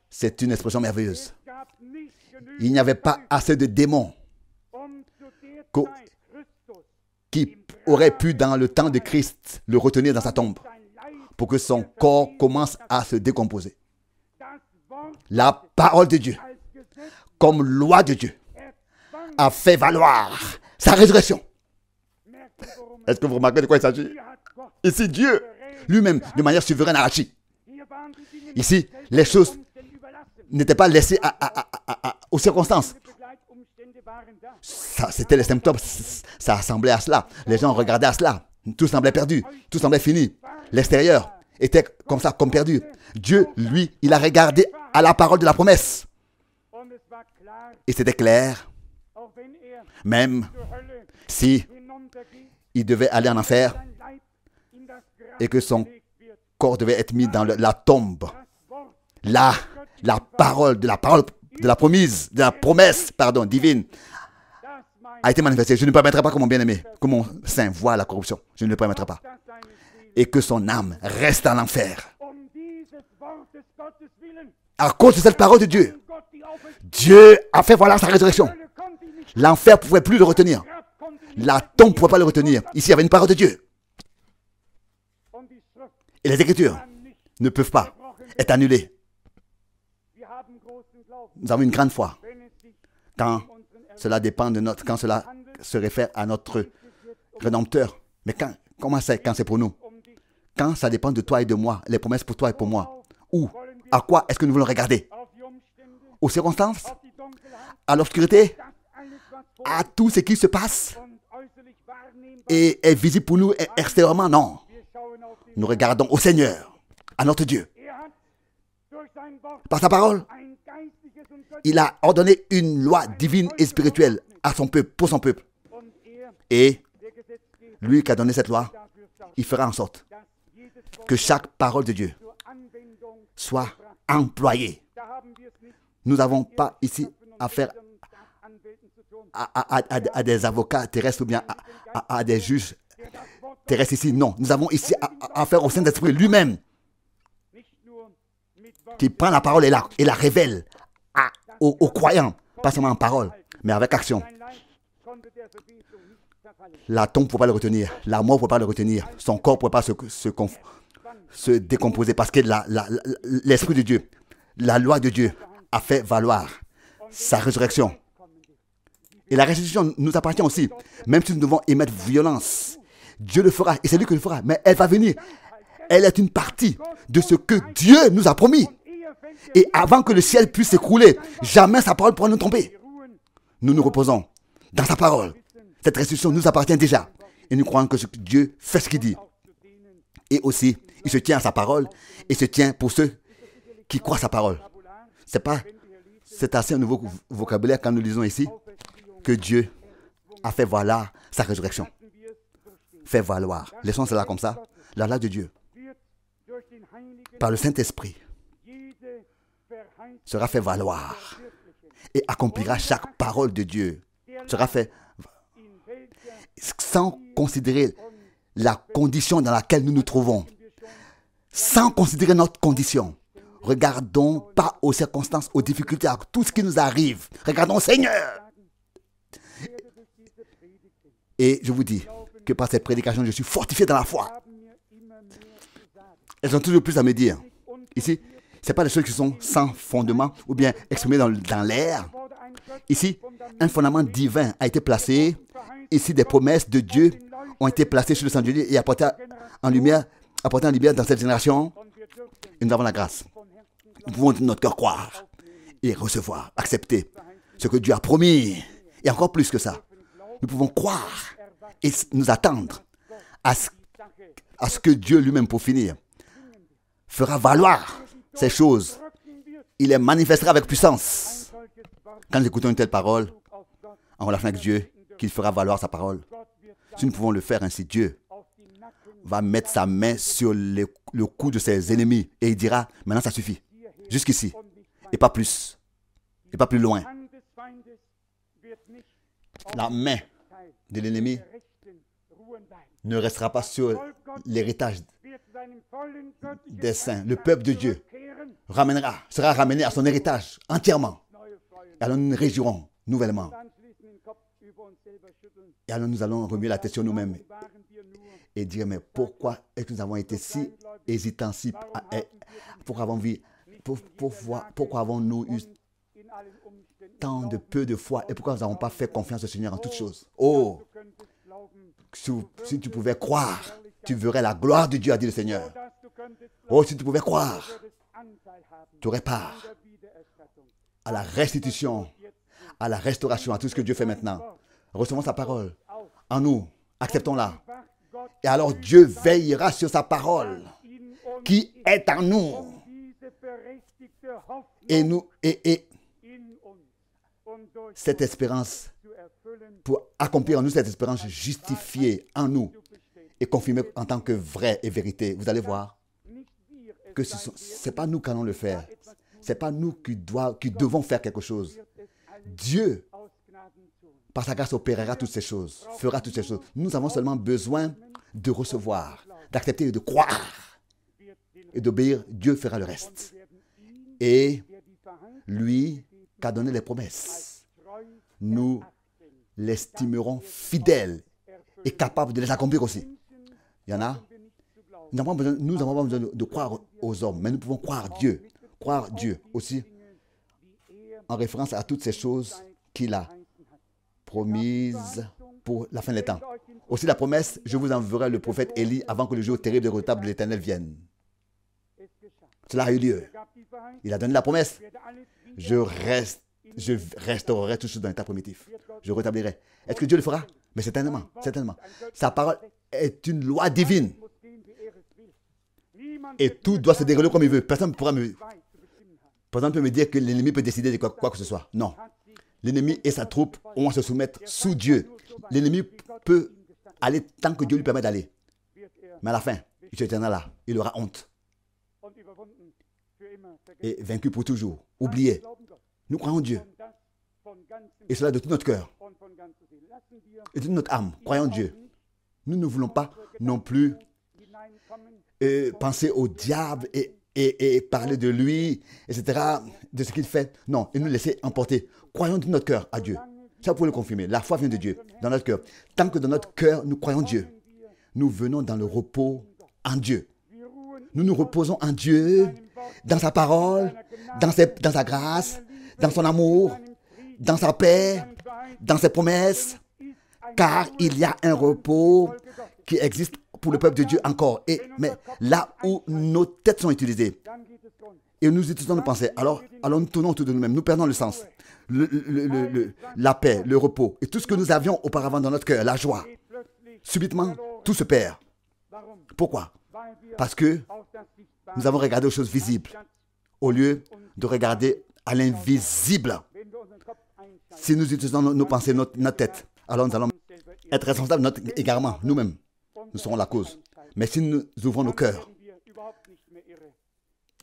S1: C'est une expression merveilleuse. Il n'y avait pas assez de démons qui auraient pu, dans le temps de Christ, le retenir dans sa tombe pour que son corps commence à se décomposer. La parole de Dieu, comme loi de Dieu, a fait valoir sa résurrection. Est-ce que vous remarquez de quoi il s'agit? Ici, Dieu lui-même, de manière souveraine, a agi. Ici, les choses n'étaient pas laissées aux circonstances. C'était les symptômes, ça ressemblait à cela. Les gens regardaient à cela. Tout semblait perdu, tout semblait fini. L'extérieur était comme ça, comme perdu. Dieu, lui, il a regardé à la parole de la promesse. Et c'était clair, même si il devait aller en enfer et que son corps devait être mis dans la tombe. Là, la parole de la promesse divine a été manifestée. Je ne permettrai pas que mon bien-aimé, que mon saint voie la corruption. Je ne le permettrai pas. Et que son âme reste en enfer. À cause de cette parole de Dieu, Dieu a fait voilà sa résurrection. L'enfer ne pouvait plus le retenir. La tombe ne pouvait pas le retenir. Ici, il y avait une parole de Dieu. Et les Écritures ne peuvent pas être annulées. Nous avons une grande foi. Quand cela dépend de notre... Quand cela se réfère à notre Rédempteur. Mais comment c'est quand c'est pour nous? Quand ça dépend de toi et de moi, les promesses pour toi et pour moi. Où? À quoi est-ce que nous voulons regarder? Aux circonstances? À l'obscurité? À tout ce qui se passe? Et est visible pour nous extérieurement? Non. Nous regardons au Seigneur, à notre Dieu. Par sa parole, il a ordonné une loi divine et spirituelle à son peuple, pour son peuple. Et lui qui a donné cette loi, il fera en sorte que chaque parole de Dieu soit employée. Nous n'avons pas ici affaire à des avocats terrestres ou bien à des juges terrestres ici. Non, nous avons ici affaire au Saint-Esprit lui-même qui prend la parole et la révèle aux croyants, pas seulement en parole, mais avec action. La tombe ne peut pas le retenir, la mort ne peut pas le retenir, son corps ne peut pas se décomposer parce que l'Esprit de Dieu, la loi de Dieu a fait valoir sa résurrection. Et la résurrection nous appartient aussi, même si nous devons émettre violence. Dieu le fera, et c'est lui qui le fera, mais elle va venir. Elle est une partie de ce que Dieu nous a promis. Et avant que le ciel puisse s'écrouler, jamais sa parole pourra nous tromper. Nous nous reposons dans sa parole. Cette restitution nous appartient déjà. Et nous croyons que Dieu fait ce qu'il dit. Et aussi, il se tient à sa parole et se tient pour ceux qui croient à sa parole. C'est assez un nouveau vocabulaire quand nous lisons ici que Dieu a fait valoir sa résurrection. Fait valoir. Laissons cela comme ça. La loi de Dieu, par le Saint-Esprit, sera fait valoir et accomplira chaque parole de Dieu. Sera fait sans considérer la condition dans laquelle nous nous trouvons. Sans considérer notre condition. Regardons pas aux circonstances, aux difficultés, à tout ce qui nous arrive. Regardons au Seigneur. Et je vous dis que par cette prédication, je suis fortifié dans la foi. Elles ont toujours plus à me dire. Ici, ce n'est pas des choses qui sont sans fondement ou bien exprimées dans l'air. Ici, un fondement divin a été placé. Ici, des promesses de Dieu ont été placées sur le sang de Dieu et apportées en lumière dans cette génération. Et nous avons la grâce. Nous pouvons de notre cœur croire. et recevoir, accepter ce que Dieu a promis. Et encore plus que ça, nous pouvons croire et nous attendre à ce que Dieu lui-même, pour finir, fera valoir ces choses. Il les manifestera avec puissance. Quand nous écoutons une telle parole, en relation avec Dieu, qu'il fera valoir sa parole. Si nous pouvons le faire ainsi, Dieu va mettre sa main sur le cou de ses ennemis et il dira, maintenant ça suffit, jusqu'ici, et pas plus, et pas plus loin. La main de l'ennemi ne restera pas sur l'héritage des saints. Le peuple de Dieu sera ramené à son héritage entièrement. Et alors nous nous réjouirons nouvellement. Et alors nous allons remuer la tête sur nous-mêmes et dire, mais pourquoi est-ce que nous avons été si hésitants, pourquoi avons-nous eu tant de peu de foi et pourquoi nous n'avons pas fait confiance au Seigneur en toutes choses? Oh, si tu pouvais croire, tu verrais la gloire de Dieu, a dit le Seigneur. Oh, si tu pouvais croire, tu aurais part à la restitution, à la restauration, à tout ce que Dieu fait maintenant. Recevons sa parole en nous, acceptons-la. Et alors Dieu veillera sur sa parole qui est en nous. Et cette espérance, pour accomplir en nous cette espérance justifiée en nous et confirmée en tant que vraie et vérité. Vous allez voir que ce n'est pas nous qui allons le faire. Ce n'est pas nous qui devons faire quelque chose. Dieu, par sa grâce, opérera toutes ces choses, fera toutes ces choses. Nous avons seulement besoin de recevoir, d'accepter et de croire et d'obéir. Dieu fera le reste. Et lui qui a donné les promesses, nous l'estimerons fidèle et capable de les accomplir aussi. Il y en a. Nous avons besoin de croire aux hommes, mais nous pouvons croire Dieu. Croire Dieu aussi en référence à toutes ces choses qu'il a promises pour la fin des temps. Aussi la promesse, je vous enverrai le prophète Élie avant que le jour terrible et redoutable de l'Éternel vienne. Cela a eu lieu. Il a donné la promesse. Je restaurerai tout ce dans l'état primitif. Je rétablirai. Est-ce que Dieu le fera? Mais certainement, certainement. Sa parole est une loi divine. Et tout doit se dérouler comme il veut. Personne ne peut me dire que l'ennemi peut décider de quoi que ce soit. Non. L'ennemi et sa troupe vont se soumettre sous Dieu. L'ennemi peut aller tant que Dieu lui permet d'aller. Mais à la fin, il se tiendra là. Il aura honte. Et vaincu pour toujours. Oublié. Nous croyons Dieu. Et cela de tout notre cœur. Et de toute notre âme. Croyons Dieu. Nous ne voulons pas non plus penser au diable et parler de lui, etc., de ce qu'il fait. Non, et nous laisser emporter. Croyons de notre cœur à Dieu. Ça, vous pouvez le confirmer. La foi vient de Dieu, dans notre cœur. Tant que dans notre cœur, nous croyons Dieu, nous venons dans le repos en Dieu. Nous nous reposons en Dieu, dans sa parole, dans sa grâce, dans son amour, dans sa paix, dans ses promesses, car il y a un repos qui existe pour le peuple de Dieu encore. Mais là où nos têtes sont utilisées, et nous utilisons nos pensées, alors nous tournons autour de nous-mêmes, nous perdons le sens, la paix, le repos, et tout ce que nous avions auparavant dans notre cœur, la joie. Subitement, tout se perd. Pourquoi? Parce que nous avons regardé aux choses visibles, au lieu de regarder à l'invisible. Si nous utilisons nos pensées, notre tête, alors nous allons être responsables de notre égarement, nous-mêmes. Nous serons la cause. Mais si nous ouvrons nos cœurs,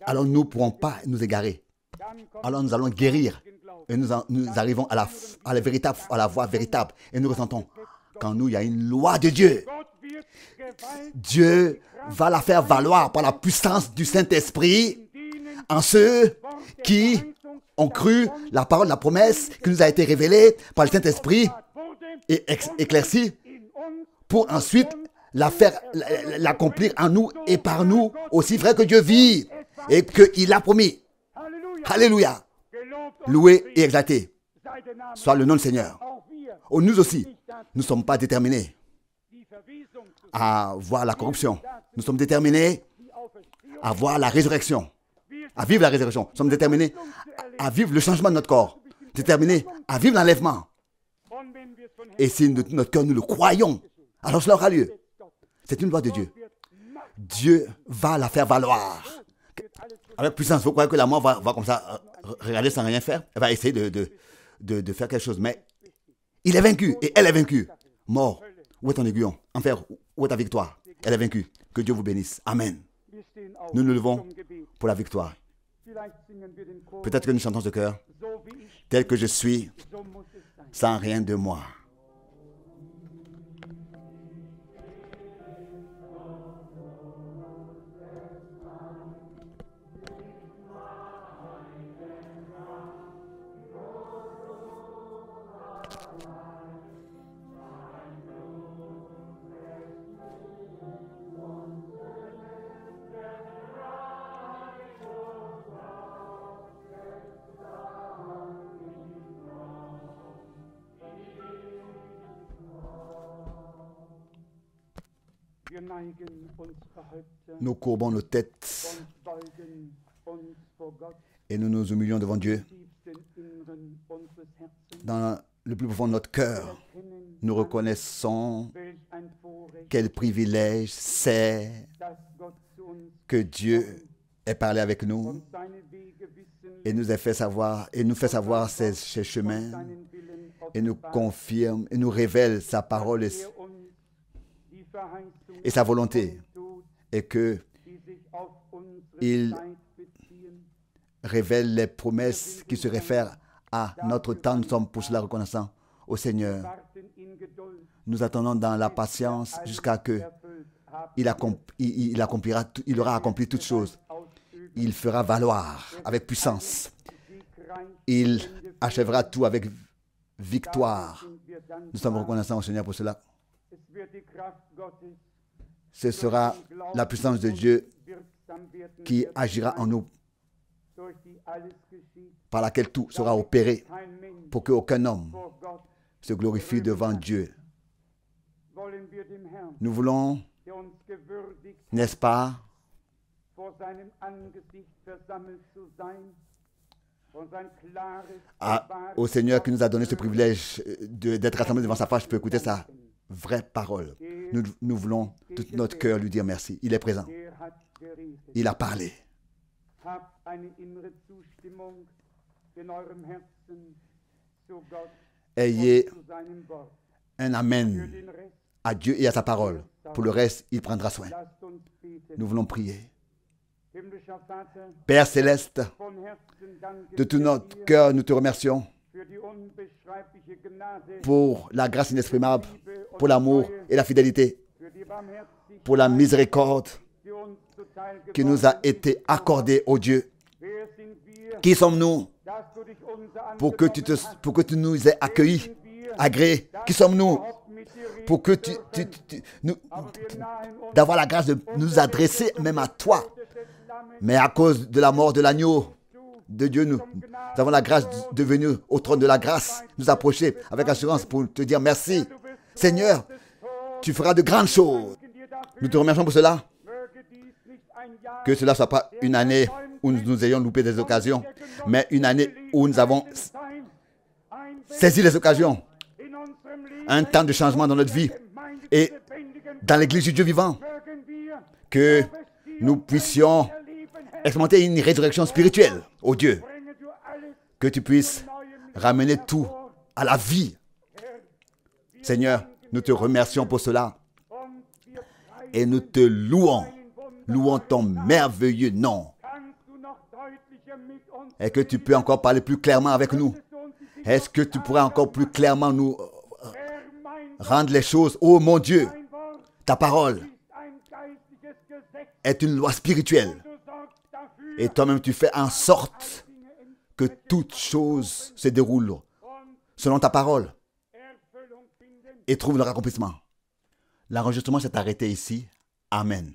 S1: alors nous ne pourrons pas nous égarer. Alors nous allons guérir. Et nous arrivons à la voie véritable. Et nous ressentons qu'en nous, il y a une loi de Dieu. Dieu va la faire valoir par la puissance du Saint-Esprit en ceux qui ont cru la parole, la promesse qui nous a été révélée par le Saint-Esprit et éclaircie pour ensuite l'accomplir en nous et par nous, aussi vrai que Dieu vit et qu'il a promis. Alléluia. Loué et exalté soit le nom du Seigneur. Oh, nous aussi, nous ne sommes pas déterminés à voir la corruption. Nous sommes déterminés à voir la résurrection. à vivre la résurrection. Nous sommes déterminés à vivre le changement de notre corps. Déterminés à vivre l'enlèvement. Et si de tout notre cœur nous le croyons, alors cela aura lieu. C'est une loi de Dieu. Dieu va la faire valoir. Avec puissance, vous croyez que la mort va comme ça regarder sans rien faire? Elle va essayer de faire quelque chose. Mais il est vaincu et elle est vaincue. Mort, où est ton aiguillon? Enfer, où est ta victoire? Elle est vaincue. Que Dieu vous bénisse. Amen. Nous nous levons pour la victoire. Peut-être que nous chantons ce cœur. Tel que je suis, sans rien de moi. Nous courbons nos têtes et nous nous humilions devant Dieu. Dans le plus profond de notre cœur, nous reconnaissons quel privilège c'est que Dieu ait parlé avec nous et nous a fait savoir, et nous fait savoir ses chemins et nous confirme et nous révèle sa parole et sa volonté, et que il révèle les promesses qui se réfèrent à notre temps. Nous sommes pour cela reconnaissants au Seigneur. Nous attendons dans la patience jusqu'à que il aura accompli toutes choses. Il fera valoir avec puissance. Il achèvera tout avec victoire. Nous sommes reconnaissants au Seigneur pour cela. Ce sera la puissance de Dieu qui agira en nous, par laquelle tout sera opéré pour qu'aucun homme se glorifie devant Dieu. Nous voulons, n'est-ce pas, au Seigneur qui nous a donné ce privilège d'être rassemblés devant sa face, je peux écouter sa vraie parole. Nous voulons tout notre cœur lui dire merci. Il est présent. Il a parlé. Ayez un amen à Dieu et à sa parole. Pour le reste, il prendra soin. Nous voulons prier. Père céleste, de tout notre cœur, nous te remercions pour la grâce inexprimable, pour l'amour et la fidélité, pour la miséricorde qui nous a été accordée, ô Dieu. Qui sommes-nous pour que tu nous aies accueillis, agréés? Qui sommes-nous pour que d'avoir la grâce de nous adresser même à toi? Mais à cause de la mort de l'agneau de Dieu, nous avons la grâce de venir au trône de la grâce, nous approcher avec assurance pour te dire merci. Seigneur, tu feras de grandes choses. Nous te remercions pour cela. Que cela ne soit pas une année où nous ayons loupé des occasions, mais une année où nous avons saisi les occasions. Un temps de changement dans notre vie et dans l'église du Dieu vivant. Que nous puissions expérimenter une résurrection spirituelle, ô Dieu. Que tu puisses ramener tout à la vie. Seigneur, nous te remercions pour cela. Et nous te louons. Louons ton merveilleux nom. Est-ce que tu peux encore parler plus clairement avec nous? Est-ce que tu pourrais encore plus clairement nous rendre les choses? Oh mon Dieu, ta parole est une loi spirituelle. Et toi-même, tu fais en sorte que toutes choses se déroulent selon ta parole et trouvent leur accomplissement. L'enregistrement s'est arrêté ici. Amen.